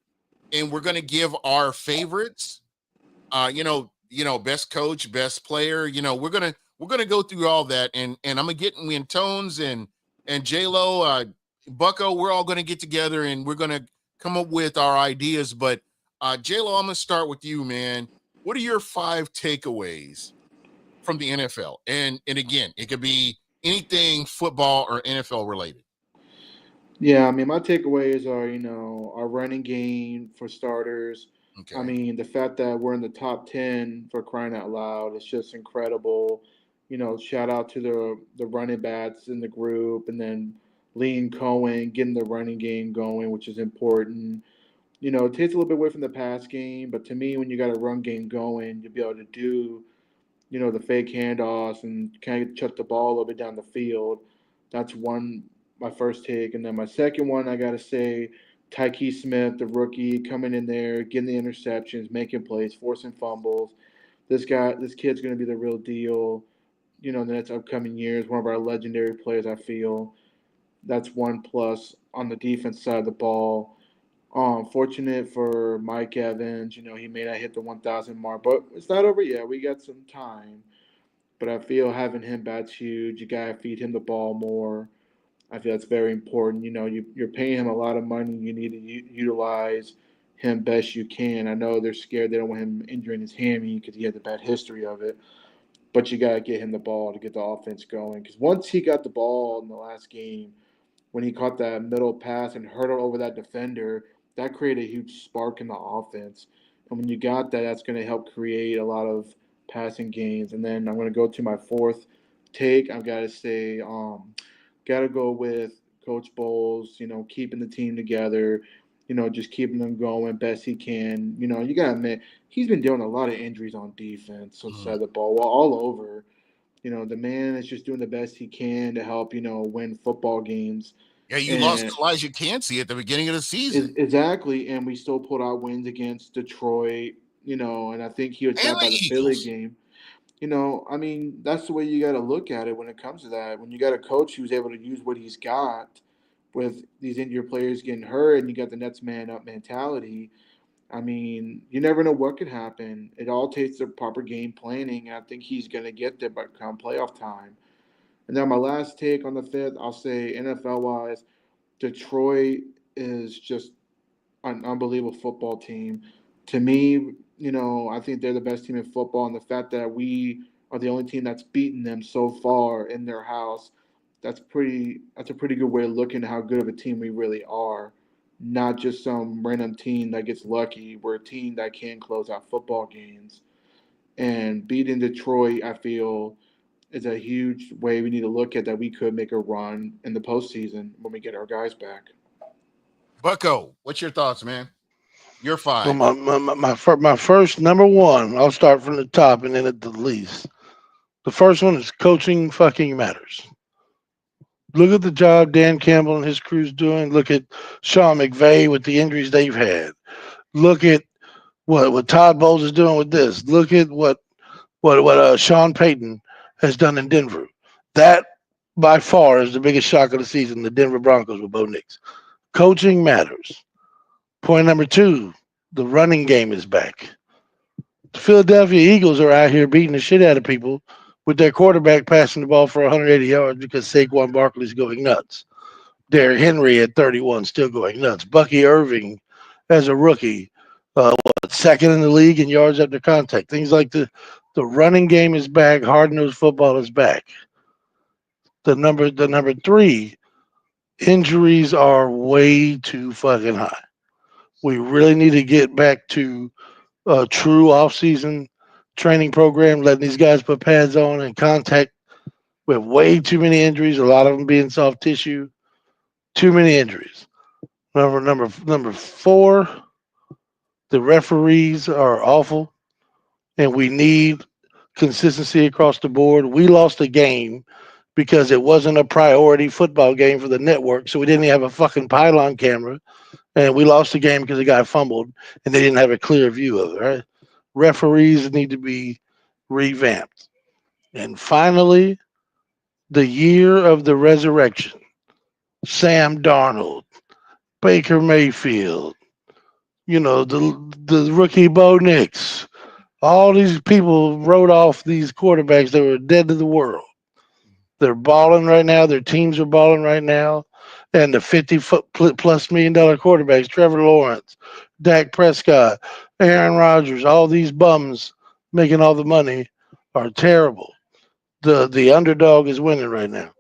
and we're going to give our favorites. Best coach, best player. We're gonna go through all that, and I'm gonna get me and Tones and J Lo, Bucko. We're all gonna get together and we're gonna come up with our ideas. But J Lo, I'm gonna start with you, man. What are your 5 takeaways from the NFL? And again, it could be anything football or NFL related. Yeah, I mean, my takeaways are, our running game for starters. I Okay. mean, the fact that we're in the top 10 for crying out loud, it's just incredible. Shout out to the running backs in the group, and then Lean Cohen getting the running game going, which is important. It takes a little bit away from the pass game, but to me, when you got a run game going, you'll be able to do the fake handoffs and kind of chuck the ball a little bit down the field. That's my first take. And then my second one, I got to say, Tyke Smith, the rookie, coming in there, getting the interceptions, making plays, forcing fumbles. This kid's going to be the real deal, in the next upcoming years. One of our legendary players, I feel. That's one plus on the defense side of the ball. Fortunate for Mike Evans, he may not hit the 1,000 mark, but it's not over yet. We got some time. But I feel having him back's huge. You gotta feed him the ball more. I feel that's very important. You're paying him a lot of money. You need to utilize him best you can. I know they're scared. They don't want him injuring his hammy because he has a bad history of it. But you gotta get him the ball to get the offense going. Because once he got the ball in the last game, when he caught that middle pass and hurdled over that defender, that created a huge spark in the offense. And when you got that, that's going to help create a lot of passing games. And then I'm going to go to my fourth take. I've got to say, got to go with Coach Bowles, keeping the team together. just keeping them going best he can. You got to admit, he's been dealing a lot of injuries on defense, on the side of the ball, all over. The man is just doing the best he can to help, win football games. Yeah, you lost And Elijah Cansey at the beginning of the season. exactly. And we still pulled out wins against Detroit, and I think he was And back by the the Philly Eagles. game. I mean, that's the way you got to look at it when it comes to that. When you got a coach who's able to use what he's got with these injured players getting hurt and you got the Nets man up mentality, I mean, you never know what could happen. It all takes the proper game planning. And I think he's going to get there by come playoff time. And then my last take on the fifth, I'll say NFL wise, Detroit is just an unbelievable football team. To me, I think they're the best team in football, and the fact that we are the only team that's beaten them so far in their house, that's a pretty good way of looking at how good of a team we really are. Not just some random team that gets lucky. We're a team that can close out football games. And beating Detroit, I feel, is a huge way we need to look at that we could make a run in the postseason when we get our guys back. Bucko, what's your thoughts, man? You're Well, 5. my first number one, I'll start from the top and then at the least. The first one is coaching fucking matters. Look at the job Dan Campbell and his crew's doing. Look at Sean McVay with the injuries they've had. Look at what Todd Bowles is doing with this. Look at what Sean Payton has done in Denver. That by far is the biggest shock of the season. The Denver Broncos with Bo Nix. Coaching matters. Point number two: the running game is back. The Philadelphia Eagles are out here beating the shit out of people with their quarterback passing the ball for 180 yards because Saquon Barkley's going nuts. Derrick Henry at 31 still going nuts. Bucky Irving as a rookie, second in the league in yards after contact. Things like the running game is back. Hard nosed football is back. The number three, injuries are way too fucking high. We really need to get back to a true offseason training program, letting these guys put pads on and contact. We have way too many injuries, a lot of them being soft tissue. Too many injuries. Number four, the referees are awful, and we need consistency across the board. We lost a game because it wasn't a priority football game for the network, so we didn't have a fucking pylon camera, and we lost the game because the guy fumbled and they didn't have a clear view of it. Right? Referees need to be revamped. And finally, the year of the resurrection. Sam Darnold, Baker Mayfield, the rookie Bo Nix. All these people wrote off these quarterbacks that were dead to the world. They're balling right now. Their teams are balling right now. And the 50 plus $1 million quarterbacks, Trevor Lawrence, Dak Prescott, Aaron Rodgers, all these bums making all the money are terrible. The underdog is winning right now.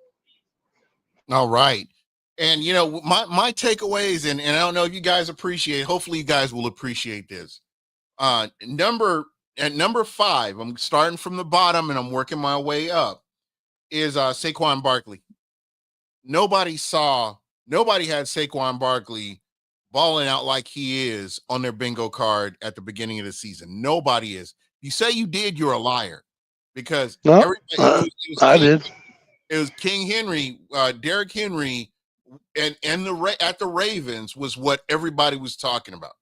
All right. And my takeaways, and I don't know if you guys appreciate, hopefully you guys will appreciate this. Number 5, I'm starting from the bottom and I'm working my way up, is Saquon Barkley. Nobody had Saquon Barkley balling out like he is on their bingo card at the beginning of the season. Nobody is. You say you did, you're a liar. Because No, I did. It was King Henry, Derrick Henry, and at the Ravens was what everybody was talking about.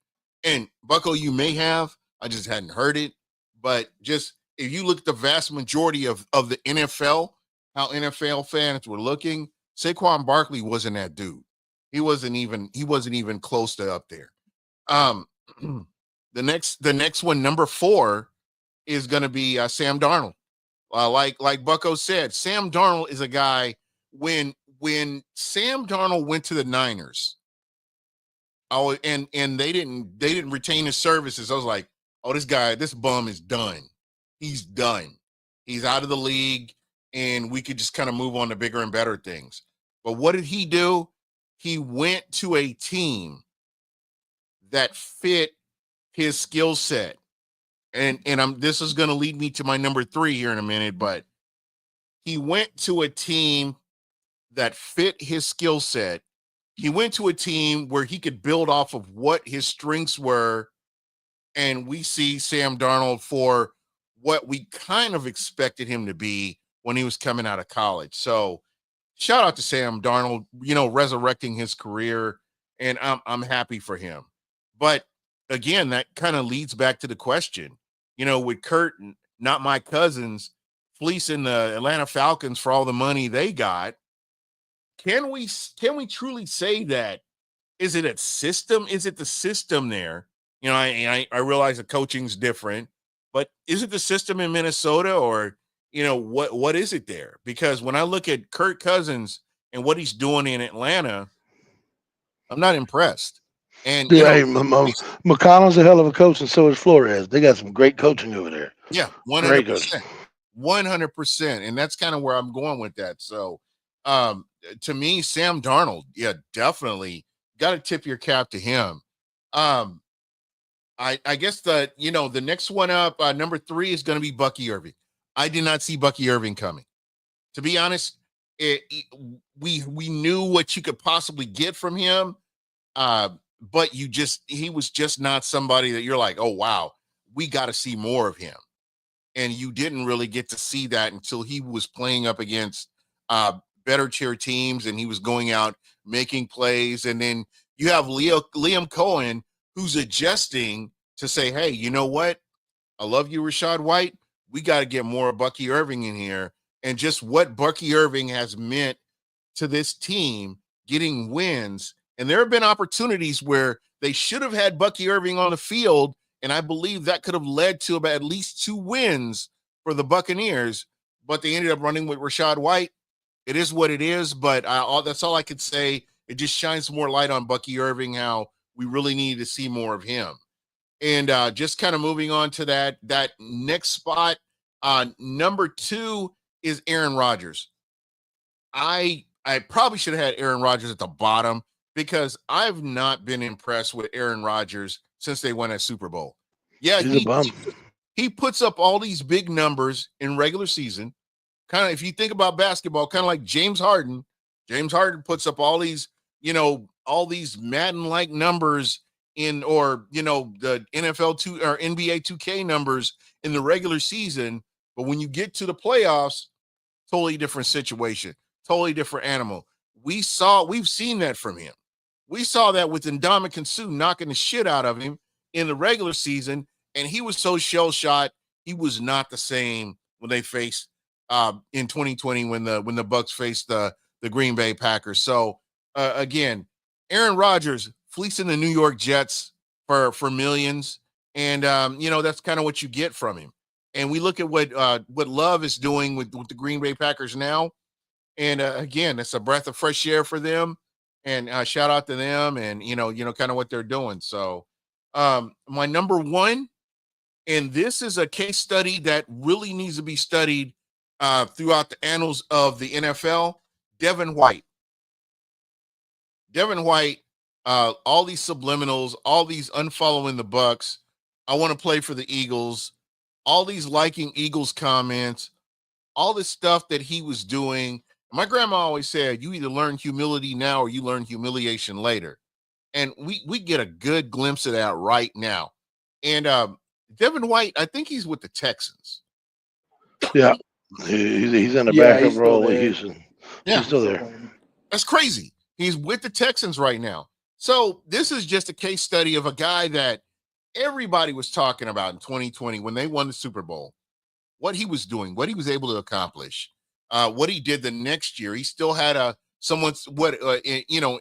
And Bucko, you may have, I just hadn't heard it, but just if you look at the vast majority of the NFL, how NFL fans were looking, Saquon Barkley wasn't that dude. He wasn't even close to up there. The next one, number 4, is going to be Sam Darnold. Like Bucko said, Sam Darnold is a guy. When Sam Darnold went to the Niners, and they didn't retain his services, I was like, oh, this bum is done. He's done. He's out of the league, and we could just kind of move on to bigger and better things. But what did he do? He went to a team that fit his skill set. And this is going to lead me to my number 3 here in a minute, but he went to a team that fit his skill set he went to a team where he could build off of what his strengths were. And we see Sam Darnold for what we kind of expected him to be when he was coming out of college. So shout out to Sam Darnold, resurrecting his career, and I'm happy for him. But again, that kind of leads back to the question, with Kurt, not my cousins, fleecing the Atlanta Falcons for all the money they got. Can we truly say that? Is it a system? Is it the system there? I realize the coaching's different, but is it the system in Minnesota, or what is it there? Because when I look at Kirk Cousins and what he's doing in Atlanta, I'm not impressed. And McConnell's a hell of a coach, and so is Flores. They got some great coaching over there. Yeah, 100%, 100%, and that's kind of where I'm going with that. So, to me, Sam Darnold, yeah, definitely got to tip your cap to him. I guess the next one up, number 3 is going to be Bucky Irving. I did not see Bucky Irving coming. To be honest, we knew what you could possibly get from him, but he was just not somebody that you're like, oh wow, we got to see more of him. And you didn't really get to see that until he was playing up against better tier teams, and he was going out making plays. And then you have Liam Cohen, who's adjusting to say, hey, you know what? I love you, Rachaad White. We got to get more of Bucky Irving in here. And just what Bucky Irving has meant to this team, getting wins. And there have been opportunities where they should have had Bucky Irving on the field, and I believe that could have led to about at least 2 wins for the Buccaneers, but they ended up running with Rachaad White. It is what it is, but that's all I could say. It just shines more light on Bucky Irving, how we really need to see more of him. And just kind of moving on to that next spot, number 2 is Aaron Rodgers. I probably should have had Aaron Rodgers at the bottom, because I've not been impressed with Aaron Rodgers since they won a Super Bowl. Yeah, he puts up all these big numbers in regular season. Kind of, if you think about basketball, kind of like James Harden. James Harden puts up all these, all these Madden-like numbers the NFL 2 or NBA 2K numbers in the regular season. But when you get to the playoffs, totally different situation, totally different animal. We've seen that from him. We saw that with Ndamukong Suh knocking the shit out of him in the regular season, and he was so shell-shot, he was not the same when they faced in 2020 when the Bucs faced the Green Bay Packers. So again, Aaron Rodgers fleecing the New York Jets for millions, and that's kind of what you get from him. And we look at what Love is doing with the Green Bay Packers now, and again, it's a breath of fresh air for them. And shout out to them, and kind of what they're doing. So my number 1, and this is a case study that really needs to be studied throughout the annals of the NFL, Devin White. Devin White, all these subliminals, all these unfollowing the Bucs, I want to play for the Eagles, all these liking Eagles comments, all this stuff that he was doing. My grandma always said, you either learn humility now or you learn humiliation later. And we get a good glimpse of that right now. And Devin White, I think he's with the Texans. Yeah. He's in a backup role in Houston. Yeah. He's still there. That's crazy. He's with the Texans right now. So this is just a case study of a guy that everybody was talking about in 2020 when they won the Super Bowl, what he was doing, what he was able to accomplish. What he did the next year. He still had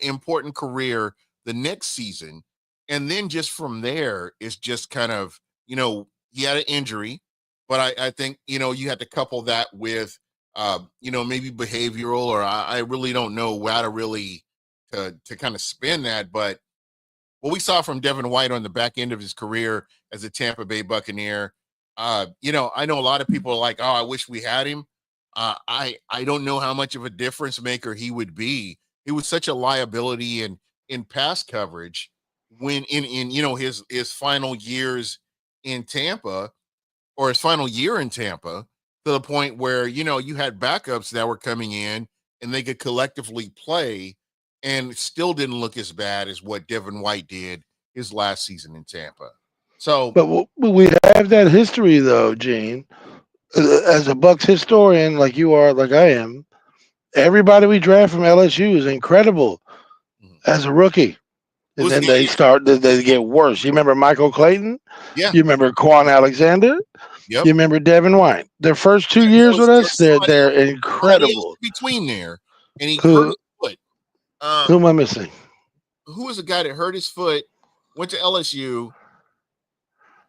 important career the next season. And then just from there, it's just kind of, he had an injury, but I think, you had to couple that with, maybe behavioral, or I really don't know how to really to kind of spin that. But what we saw from Devin White on the back end of his career as a Tampa Bay Buccaneer, I know a lot of people are like, oh, I wish we had him. I don't know how much of a difference maker he would be. He was such a liability in pass coverage when in his final years in Tampa, or his final year in Tampa, to the point where you had backups that were coming in and they could collectively play. and it still didn't look as bad as what Devin White did his last season in Tampa. So, But we have that history, though, Gene. As a Bucks historian, like you are, like I am, everybody we draft from LSU is incredible as a rookie. And who's then they get worse. You remember Michael Clayton? yeah, You remember Quan Alexander? yep. You remember Devin White? Their first 2 years with There us, was they're somebody else incredible. in between there, and he hurt Who his foot. who am I missing? Who was the guy that hurt his foot, went to LSU,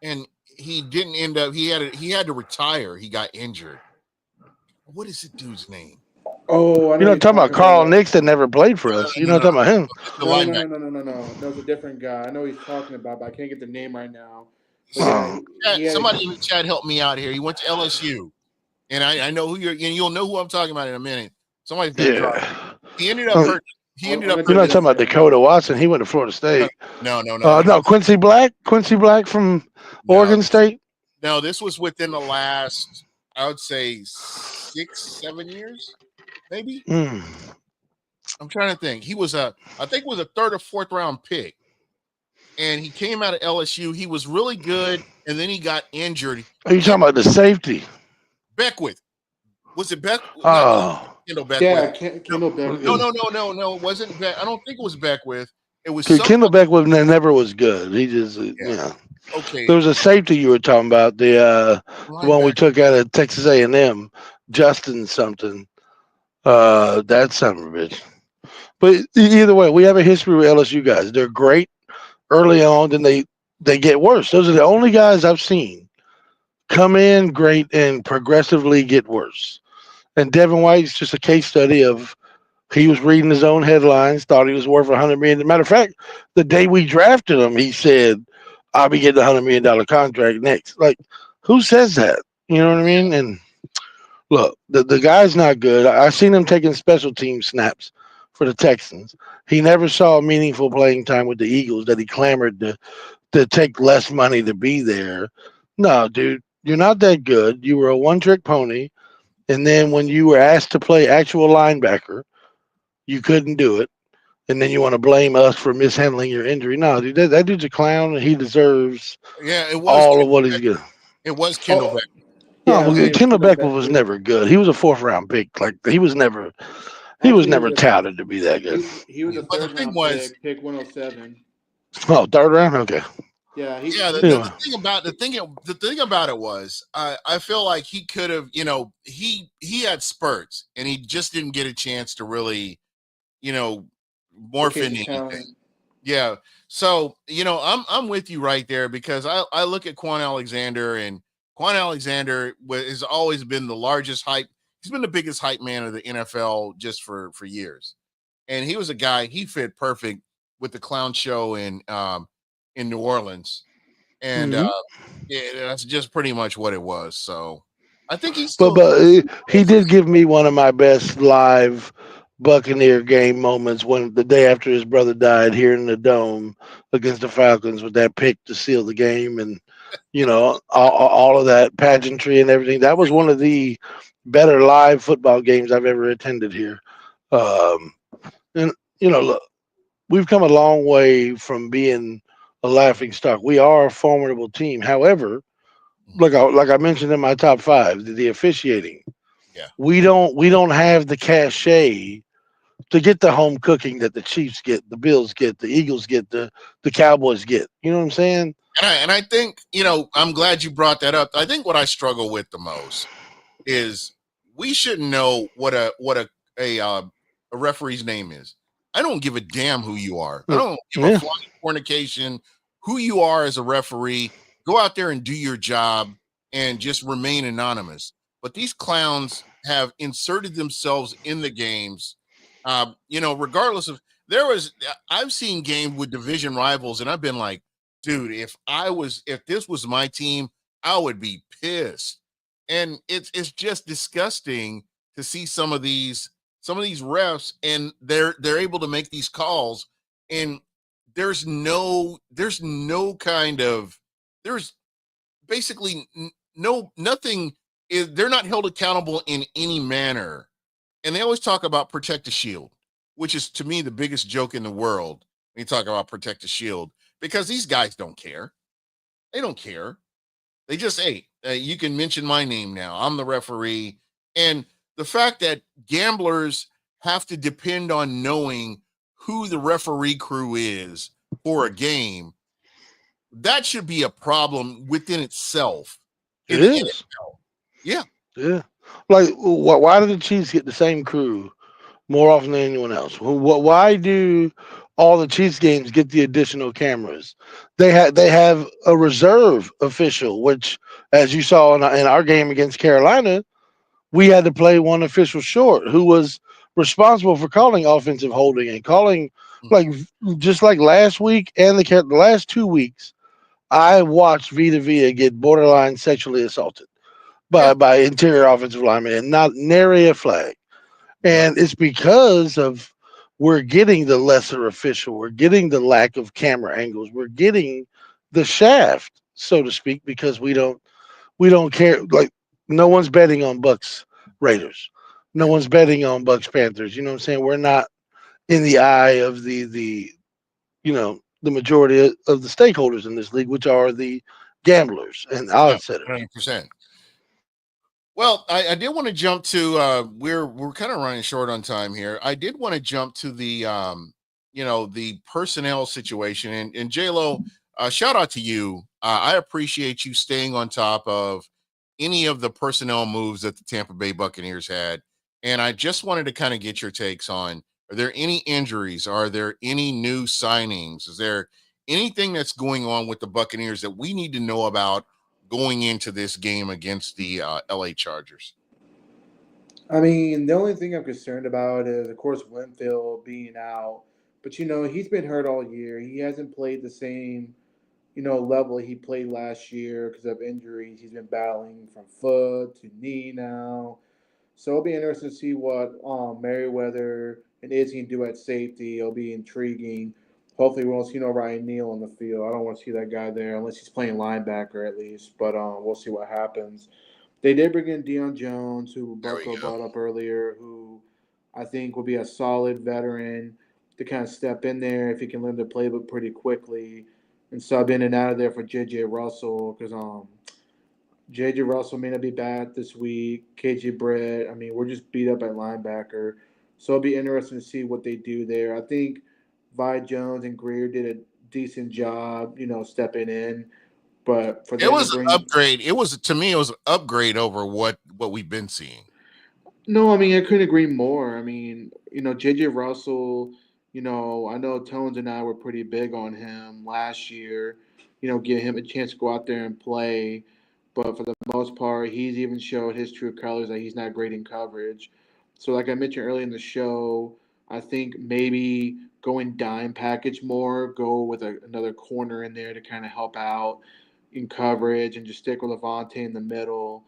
and he didn't end up. He had to retire. He got injured. What is the dude's name? Oh, I know You're you're not talking about talking Carl about. Nix that never played for us. You're not talking about him. The No, no, no, linebacker. no, no, no, no. That was a different guy. I know he's talking about, but I can't get the name right now. But yeah, Oh, he had. Somebody in the chat help me out here. He went to LSU, and I know who and you'll know who I'm talking about in a minute. Somebody's gonna try. yeah. He ended up hurt. He ended up You're not hurt. talking about Dakota Watson. He went to Florida State. No, No, Quincy Black. Quincy Black from Oregon State. No, this was within the last, I would say, 6-7 years, maybe. Mm. I'm trying to think. He was I think it was a 3rd or 4th round pick. And he came out of LSU. He was really good, and then he got injured. Are you talking about the safety? Beckwith. Was it Beck? Oh. Kendall Beckwith. Yeah, Kendall Beckwith. No. It wasn't Beck. I don't think it was Beckwith. It was Kendall Beckwith never was good. He just, yeah. Okay. There was a safety you were talking about, the one we took out of Texas A&M, Justin something. That son of a bitch. But either way, we have a history with LSU guys. They're great early on, then they get worse. Those are the only guys I've seen come in great and progressively get worse. And Devin White's just a case study of he was reading his own headlines, thought he was worth $100 million. Matter of fact, the day we drafted him, he said, "I'll be getting $100 million contract next." Like, who says that? You know what I mean? And look, the guy's not good. I seen him taking special team snaps for the Texans. He never saw meaningful playing time with the Eagles that he clamored to take less money to be there. No, dude, you're not that good. You were a one-trick pony. And then when you were asked to play actual linebacker, you couldn't do it. And then you want to blame us for mishandling your injury. No, dude, that dude's a clown, and he deserves all of what he's getting. It was Kendall Beckwith. No, Kendall Beckwith was never good. He was a 4th round pick. Like, he was never touted to be that good. He was a 3rd round pick 107. Oh, 3rd round? Okay. Yeah, the thing about it was I feel like he could have, he had spurts and he just didn't get a chance to really, morph into anything. Yeah. So, I'm with you right there, because I look at Quan Alexander, and Quan Alexander has always been the largest hype. He's been the biggest hype man of the NFL just for years. And he was a guy, he fit perfect with the clown show in New Orleans. And that's just pretty much what it was. So I think he's still, but he did give me one of my best live Buccaneer game moments when the day after his brother died here in the Dome against the Falcons with that pick to seal the game, and all of that pageantry and everything. That was one of the better live football games I've ever attended here. And look, we've come a long way from being a laughing stock. We are a formidable team. However, like I mentioned in my top 5, the officiating. Yeah. We don't have the cachet to get the home cooking that the Chiefs get, the Bills get, the Eagles get, the Cowboys get. You know what I'm saying? And I think, I'm glad you brought that up. I think what I struggle with the most is we should know what a referee's name is. I don't give a damn who you are. I don't give a flying fornication who you are as a referee. Go out there and do your job and just remain anonymous. But these clowns have inserted themselves in the games. Regardless of I've seen games with division rivals, and I've been like, dude, if this was my team, I would be pissed. And it's just disgusting to see some of these refs, and they're able to make these calls, and there's basically nothing is, they're not held accountable in any manner. And they always talk about protect the shield. which is to me the biggest joke in the world when you talk about protect the shield, because these guys don't care. They don't care. They just, hey, you can mention my name now. I'm the referee. And the fact that gamblers have to depend on knowing who the referee crew is for a game, that should be a problem within itself. It In the is. NFL. Yeah. Yeah. Like, why do the Chiefs get the same crew more often than anyone else? Why do all the Chiefs games get the additional cameras? They have a reserve official, which, as you saw in our game against Carolina, we had to play one official short who was responsible for calling offensive holding and calling, like, just like last week and the last 2 weeks. I watched Vita Vea get borderline sexually assaulted Yeah. by interior offensive linemen and not nary a flag. Yep. And it's because of we're getting the lesser official, we're getting the lack of camera angles, we're getting the shaft, so to speak, because we don't care. Like, no one's betting on Bucks Raiders, no Yeah. one's betting on Bucks Panthers. You know what I'm saying? We're not in the eye of the the majority of the stakeholders in this league, which are the gamblers and No, odds setters. 100%. Well, I did want to jump to we're kind of running short on time here. I did want to jump to the the personnel situation, and J-Lo, shout out to you. I appreciate you staying on top of any of the personnel moves that the Tampa Bay Buccaneers had. And I just wanted to kind of get your takes on, are there any injuries? Are there any new signings? Is there anything that's going on with the Buccaneers that we need to know about going into this game against the LA Chargers? I mean, the only thing I'm concerned about is, of course, Winfield being out. But, he's been hurt all year. He hasn't played the same, level he played last year because of injuries. He's been battling from foot to knee now. So it'll be interesting to see what Merriweather and Izzy can do at safety. It'll be intriguing. Hopefully, we won't see no Ryan Neal on the field. I don't want to see that guy there unless he's playing linebacker at least. But we'll see what happens. They did bring in Deion Jones, who There we Bucko go. brought up earlier, who I think will be a solid veteran to kind of step in there if he can learn the playbook pretty quickly and sub in and out of there for J.J. Russell because J.J. Russell may not be back this week. KJ Brett, I mean, we're just beat up at linebacker. So it'll be interesting to see what they do there. I think Vi Jones and Greer did a decent job, stepping in. But for It them to was an bring upgrade. It was, to me, it was an upgrade over what we've been seeing. No, I mean, I couldn't agree more. I mean, JJ Russell, I know Tones and I were pretty big on him last year, give him a chance to go out there and play. But for the most part, he's even showed his true colors that he's not great in coverage. So, like I mentioned earlier in the show, I think maybe going dime package more, go with another corner in there to kind of help out in coverage and just stick with Levante in the middle.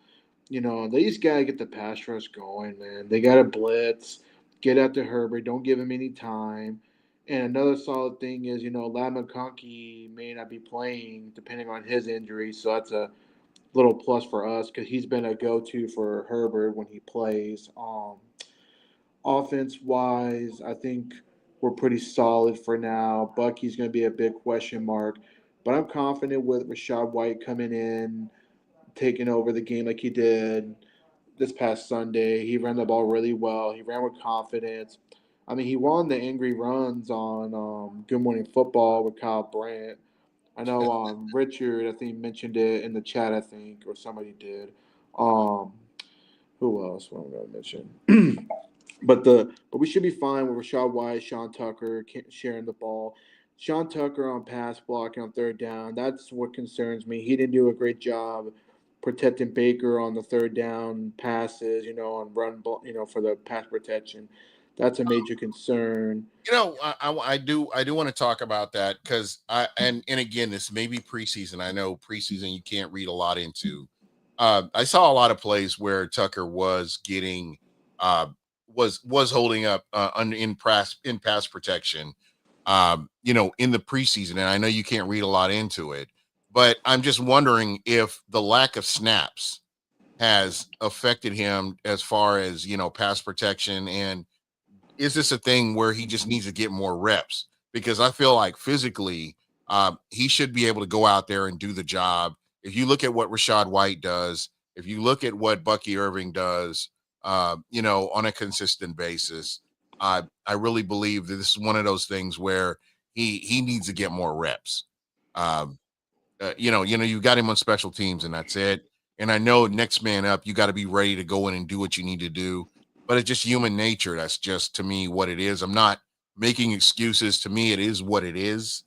They just gotta get the pass rush going, man. They gotta blitz, get out to Herbert, don't give him any time. And another solid thing is, Lad McConkey may not be playing depending on his injury, so that's a little plus for us because he's been a go-to for Herbert when he plays. Offense wise, I think we're pretty solid for now. Bucky's going to be a big question mark, but I'm confident with Rashad White coming in, taking over the game like he did this past Sunday. He ran the ball really well. He ran with confidence. I mean, he won the angry runs on Good Morning Football with Kyle Brandt. I know Richard, I think, mentioned it in the chat, I think, or somebody did. Um, who else? What am I going to mention? But we should be fine with Rashad White, Sean Tucker sharing the ball. Sean Tucker on pass blocking on third down. That's what concerns me. He didn't do a great job protecting Baker on the third down passes, on run, for the pass protection. That's a major concern. I do want to talk about that because and again, this may be preseason. I know preseason you can't read a lot into. I saw a lot of plays where Tucker was getting was holding up in pass protection. In the preseason, and I know you can't read a lot into it, but I'm just wondering if the lack of snaps has affected him as far as pass protection is this a thing where he just needs to get more reps? Because I feel like physically, he should be able to go out there and do the job. If you look at what Rachaad White does, if you look at what Bucky Irving does, on a consistent basis, I really believe that this is one of those things where he needs to get more reps. You got him on special teams and that's it. And I know next man up, you got to be ready to go in and do what you need to do. But it's just human nature. That's just, to me, what it is. I'm not making excuses. To me, it is what it is.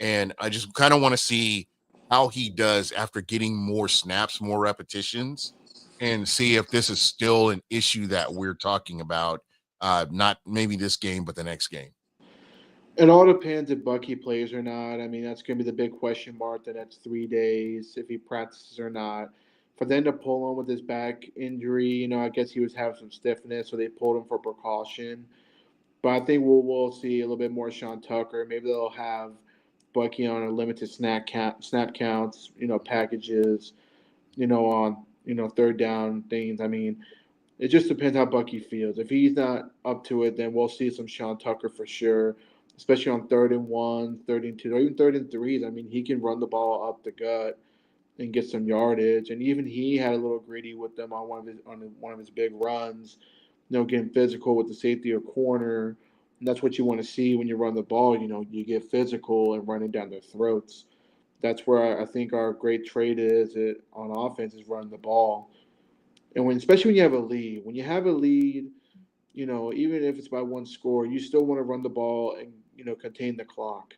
And I just kind of want to see how he does after getting more snaps, more repetitions, and see if this is still an issue that we're talking about. Not maybe this game, but the next game. It all depends if Bucky plays or not. I mean, that's going to be the big question mark the next 3 days, if he practices or not. For them to pull him with his back injury, I guess he was having some stiffness, so they pulled him for precaution. But I think we'll see a little bit more Sean Tucker. Maybe they'll have Bucky on a limited snap counts, packages, on third down things. I mean, it just depends how Bucky feels. If he's not up to it, then we'll see some Sean Tucker for sure, especially on 3rd and 1, 3rd and 2, or even 3rd and 3s. I mean, he can run the ball up the gut and get some yardage. And even he had a little greedy with them on one of his big runs, getting physical with the safety or corner. And that's what you want to see when you run the ball. You get physical and running down their throats. That's where I think our great trait is on offense is running the ball. And especially when you have a lead. When you have a lead, even if it's by one score, you still want to run the ball and, contain the clock.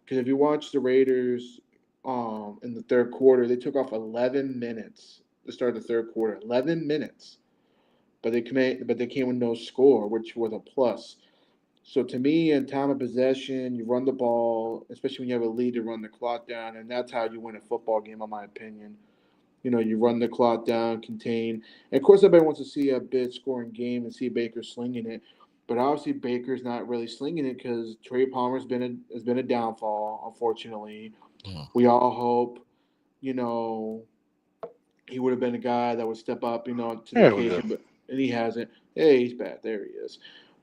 Because if you watch the Raiders in the third quarter, they took off 11 minutes to start the third quarter. 11 minutes. But they came with no score, which was a plus. So to me, in time of possession, you run the ball, especially when you have a lead, to run the clock down, and that's how you win a football game, in my opinion. You run the clock down, contain. And of course, everybody wants to see a big scoring game and see Baker slinging it. But obviously, Baker's not really slinging it because Trey Palmer's been a downfall, unfortunately. Yeah. We all hope, he would have been a guy that would step up, to the occasion, and he hasn't. Hey, he's bad. There he is.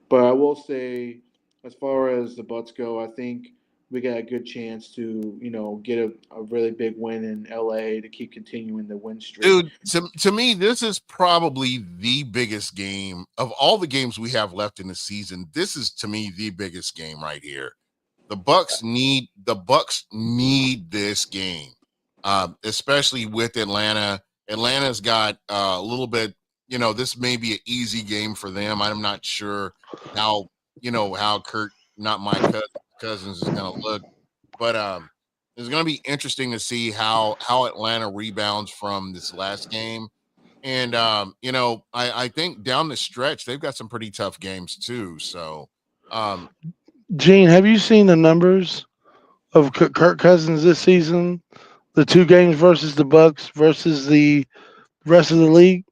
But I will say, as far as the Bucs go, I think we got a good chance to, get a really big win in LA to keep continuing the win streak. Dude, to me, this is probably the biggest game of all the games we have left in the season. This is, to me, the biggest game right here. The Bucs need this game, especially with Atlanta. Atlanta's got a little bit. This may be an easy game for them. I'm not sure how Kurt, not my Cousins, is going to look, but it's going to be interesting to see how Atlanta rebounds from this last game. And I think down the stretch they've got some pretty tough games too. So, Gene, have you seen the numbers of Kirk Cousins this season? The 2 games versus the Bucs versus the rest of the league?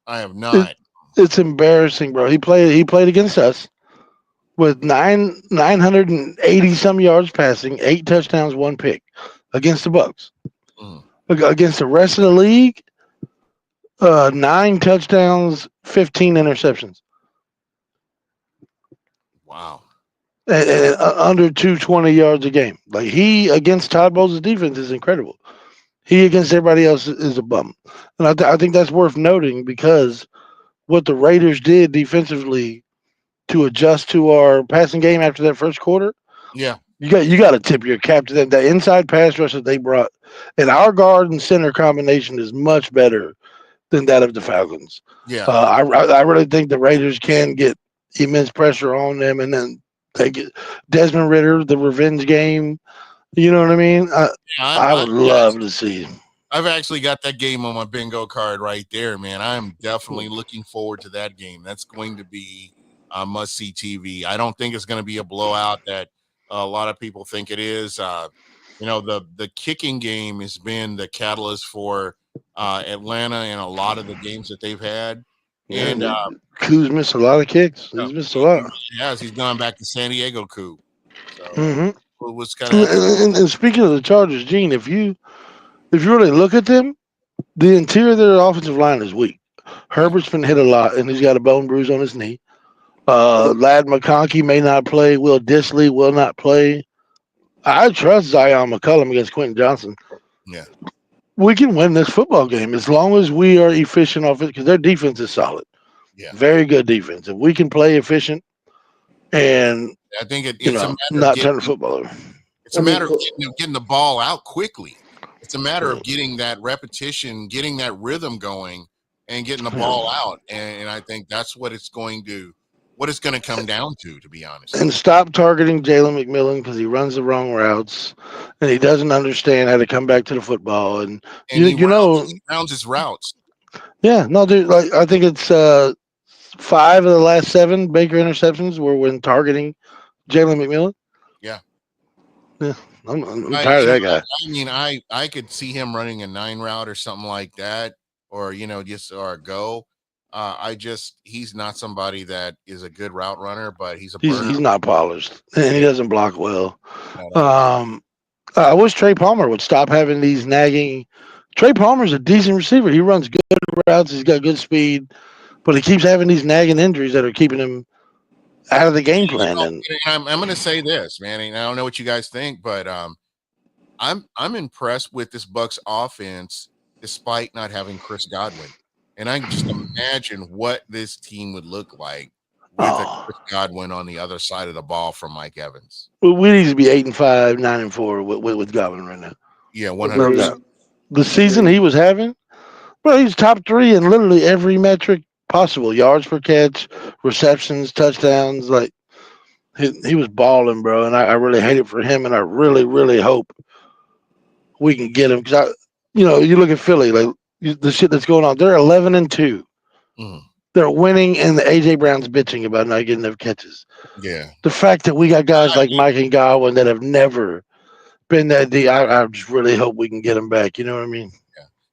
I have not. It's embarrassing, bro. He played against us with 980 some yards passing, 8 touchdowns, 1 pick against the Bucs. Against the rest of the league, 9 touchdowns, 15 interceptions. Wow. And under 220 yards a game. Like, he against Todd Bowles' defense is incredible. He against everybody else is a bum. And I think that's worth noting because what the Raiders did defensively to adjust to our passing game after that first quarter. Yeah. You got to tip your cap to them. The inside pass rush that they brought, and our guard and center combination is much better than that of the Falcons. Yeah. I really think the Raiders can get immense pressure on them, and then they get Desmond Ridder, the revenge game. You know what I mean? I would love to see. I've actually got that game on my bingo card right there, man. I'm definitely looking forward to that game. That's going to be a must-see TV. I don't think it's going to be a blowout that a lot of people think it is. The kicking game has been the catalyst for Atlanta in a lot of the games that they've had. And Koo's missed a lot of kicks. He's missed a lot. Yes, he's gone back to San Diego Koo. So it was kind of. And speaking of the Chargers, Gene, if you really look at them, the interior of their offensive line is weak. Herbert's been hit a lot, and he's got a bone bruise on his knee. Lad McConkey may not play. Will Disley will not play. I trust Zion McCullum against Quentin Johnson. Yeah. We can win this football game as long as we are efficient off it because their defense is solid. Yeah. Very good defense. If we can play efficient and I think it's a matter not of turn the football over. It's a matter of getting the ball out quickly. It's a matter of getting that repetition, getting that rhythm going, and getting the ball out. And I think that's what it's going to come down to be honest. And stop targeting Jalen McMillan because he runs the wrong routes and he doesn't understand how to come back to the football. And he rounds his routes. Yeah, no, dude. Like I think it's 5 of the last 7 Baker interceptions were when targeting Jalen McMillan. Yeah. I'm tired of that guy. I mean, I could see him running a 9 route or something like that, or or a go. He's not somebody that is a good route runner, but he's not polished and he doesn't block well. I wish Trey Palmer would stop having these nagging. Trey Palmer's a decent receiver. He runs good routes. He's got good speed, but he keeps having these nagging injuries that are keeping him out of the game plan. And I'm going to say this, man. And I don't know what you guys think, but I'm impressed with this Bucs offense despite not having Chris Godwin. And I can just imagine what this team would look like with a Chris Godwin on the other side of the ball from Mike Evans. We need to be 8-5, 9-4 with Godwin right now. Yeah, 100%. The season he was having, well, he's top 3 in literally every metric possible: yards per catch, receptions, touchdowns. Like he was balling, bro. And I really hate it for him, and I really, really hope we can get him because you look at Philly, like the shit that's going on. They're 11-2. They're winning, and the AJ Brown's bitching about not getting enough catches. Yeah. The fact that we got guys like Mike and Godwin that have never been that deep, I just really hope we can get them back. You know what I mean?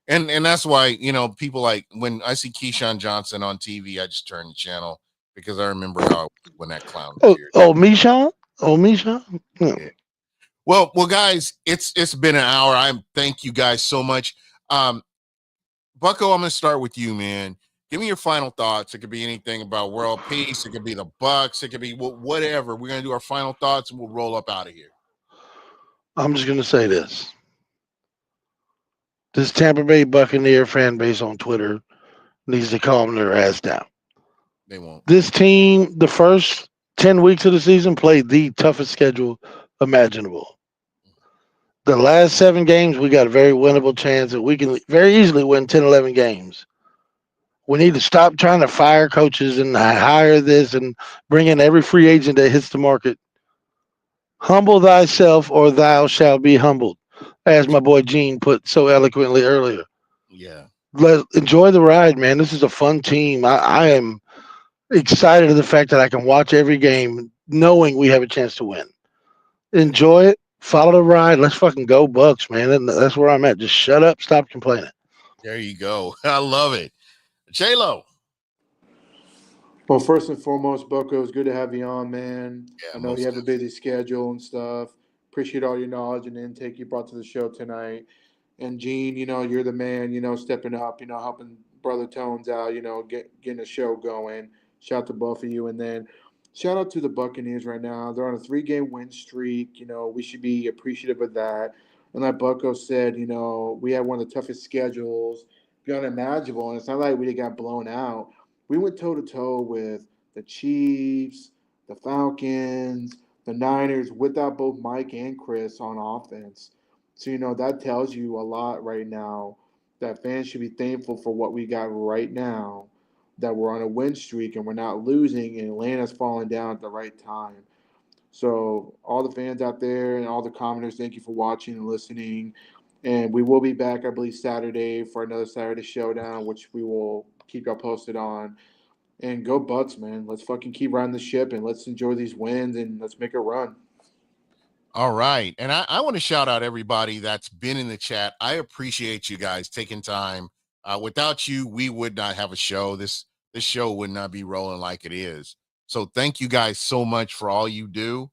Yeah. And that's why, people like when I see Keyshawn Johnson on TV, I just turn the channel because I remember how when that clown was here. Mishan? Yeah. Well, guys, it's been an hour. I thank you guys so much. Bucko, I'm going to start with you, man. Give me your final thoughts. It could be anything about world peace. It could be the Bucs. It could be whatever. We're going to do our final thoughts and we'll roll up out of here. I'm just going to say this. This Tampa Bay Buccaneer fan base on Twitter needs to calm their ass down. They won't. This team, the first 10 weeks of the season, played the toughest schedule imaginable. The last 7 games, we got a very winnable chance that we can very easily win 10, 11 games. We need to stop trying to fire coaches and hire this and bring in every free agent that hits the market. Humble thyself or thou shalt be humbled, as my boy Gene put so eloquently earlier. Yeah. Enjoy the ride, man. This is a fun team. I am excited of the fact that I can watch every game knowing we have a chance to win. Enjoy it. Follow the ride. Let's fucking go Bucs, man. That's where I'm at. Just shut up. Stop complaining. There you go. I love it. J-Lo. Well, first and foremost, Bucko, it's good to have you on, man. Yeah, I know you have a busy schedule and stuff. Appreciate all your knowledge and intake you brought to the show tonight. And Gene, you're the man, stepping up, helping Brother Tones out, getting a show going. Shout out to both of you. And then shout out to the Buccaneers right now. They're on a 3-game win streak. We should be appreciative of that. And like Bucko said, we had one of the toughest schedules beyond imaginable. And it's not like we got blown out. We went toe-to-toe with the Chiefs, the Falcons, the Niners, without both Mike and Chris on offense. So, that tells you a lot right now that fans should be thankful for what we got right now, that we're on a win streak and we're not losing and Atlanta's falling down at the right time. So all the fans out there and all the commenters, thank you for watching and listening. And we will be back, I believe, Saturday for another Saturday Showdown, which we will keep y'all posted on. And go Bucs, man. Let's fucking keep riding the ship and let's enjoy these wins and let's make a run. All right. And I want to shout out everybody that's been in the chat. I appreciate you guys taking time. Without you, we would not have a show. This show would not be rolling like it is. So thank you guys so much for all you do.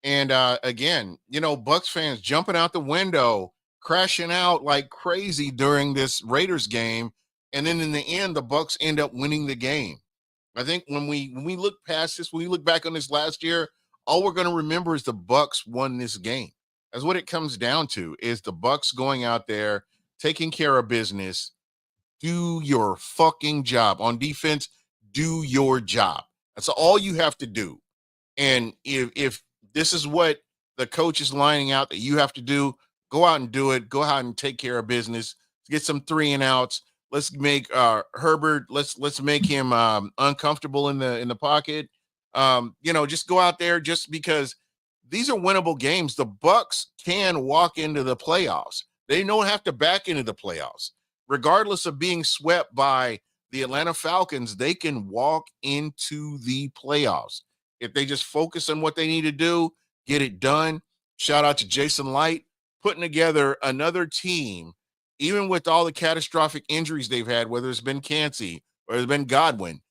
And again, Bucs fans jumping out the window, crashing out like crazy during this Raiders game. And then in the end, the Bucs end up winning the game. I think when we look past this, when we look back on this last year, all we're going to remember is the Bucs won this game. That's what it comes down to, is the Bucs going out there, taking care of business. Do your fucking job. On defense, do your job. That's all you have to do. And if this is what the coach is lining out that you have to do, go out and do it. Go out and take care of business. Get some 3 and outs. Let's make Herbert. Let's make him uncomfortable in the pocket. Just go out there, just because these are winnable games. The Bucs can walk into the playoffs. They don't have to back into the playoffs. Regardless of being swept by the Atlanta Falcons, they can walk into the playoffs if they just focus on what they need to do, get it done. Shout out to Jason Light, putting together another team, even with all the catastrophic injuries they've had, whether it's been Cansey or it's been Godwin.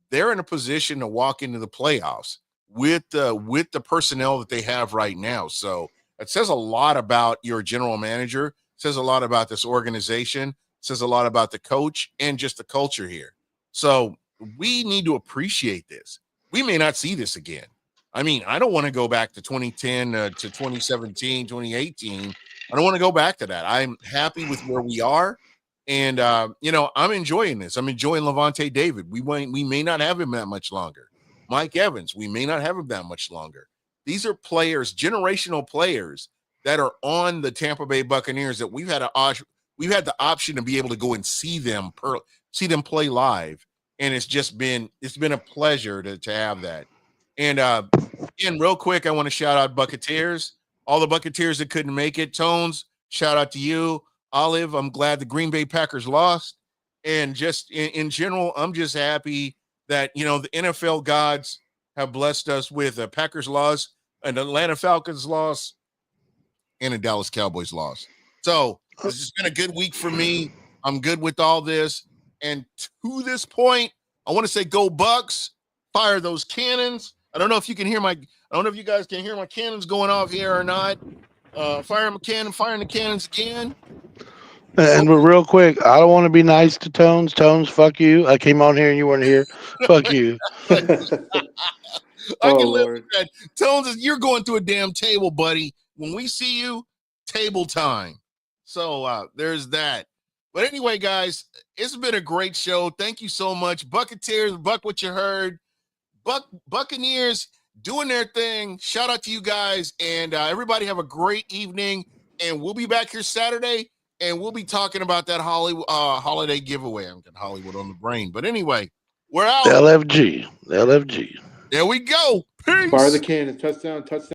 They're in a position to walk into the playoffs with the personnel that they have right now. So it says a lot about your general manager. It says a lot about this organization. It says a lot about the coach and just the culture here. So we need to appreciate this. We may not see this again. I mean, I don't want to go back to 2010 to 2017, 2018. I don't want to go back to that. I'm happy with where we are. And, I'm enjoying this. I'm enjoying Levante David. We may not have him that much longer. Mike Evans, we may not have him that much longer. These are players, generational players, that are on the Tampa Bay Buccaneers that we've had the option to be able to go and see them play live. And it's been a pleasure to have that. And real quick, I want to shout out Buccateers, all the Buccateers that couldn't make it. Tones, shout out to you. Olive, I'm glad the Green Bay Packers lost. And just in general, I'm just happy that, the NFL gods have blessed us with a Packers loss, an Atlanta Falcons loss, and a Dallas Cowboys loss. So this has been a good week for me. I'm good with all this. And to this point, I want to say go Bucs, fire those cannons. I don't know if you guys can hear my cannons going off here or not. Firing the cannons again. And but real quick, I don't want to be nice to Tones. Tones, fuck you. I came on here and you weren't here. Fuck you. I can live Lord. with that. Tones, you're going to a damn table, buddy. When we see you, table time. So there's that. But anyway, guys, it's been a great show. Thank you so much. Buccateers, BucWhatYaHeard. Buccaneers doing their thing. Shout out to you guys. And everybody have a great evening. And we'll be back here Saturday. And we'll be talking about that holiday giveaway. I'm getting Hollywood on the brain. But anyway, we're out. LFG. There we go. Peace. Fire the cannon. Touchdown.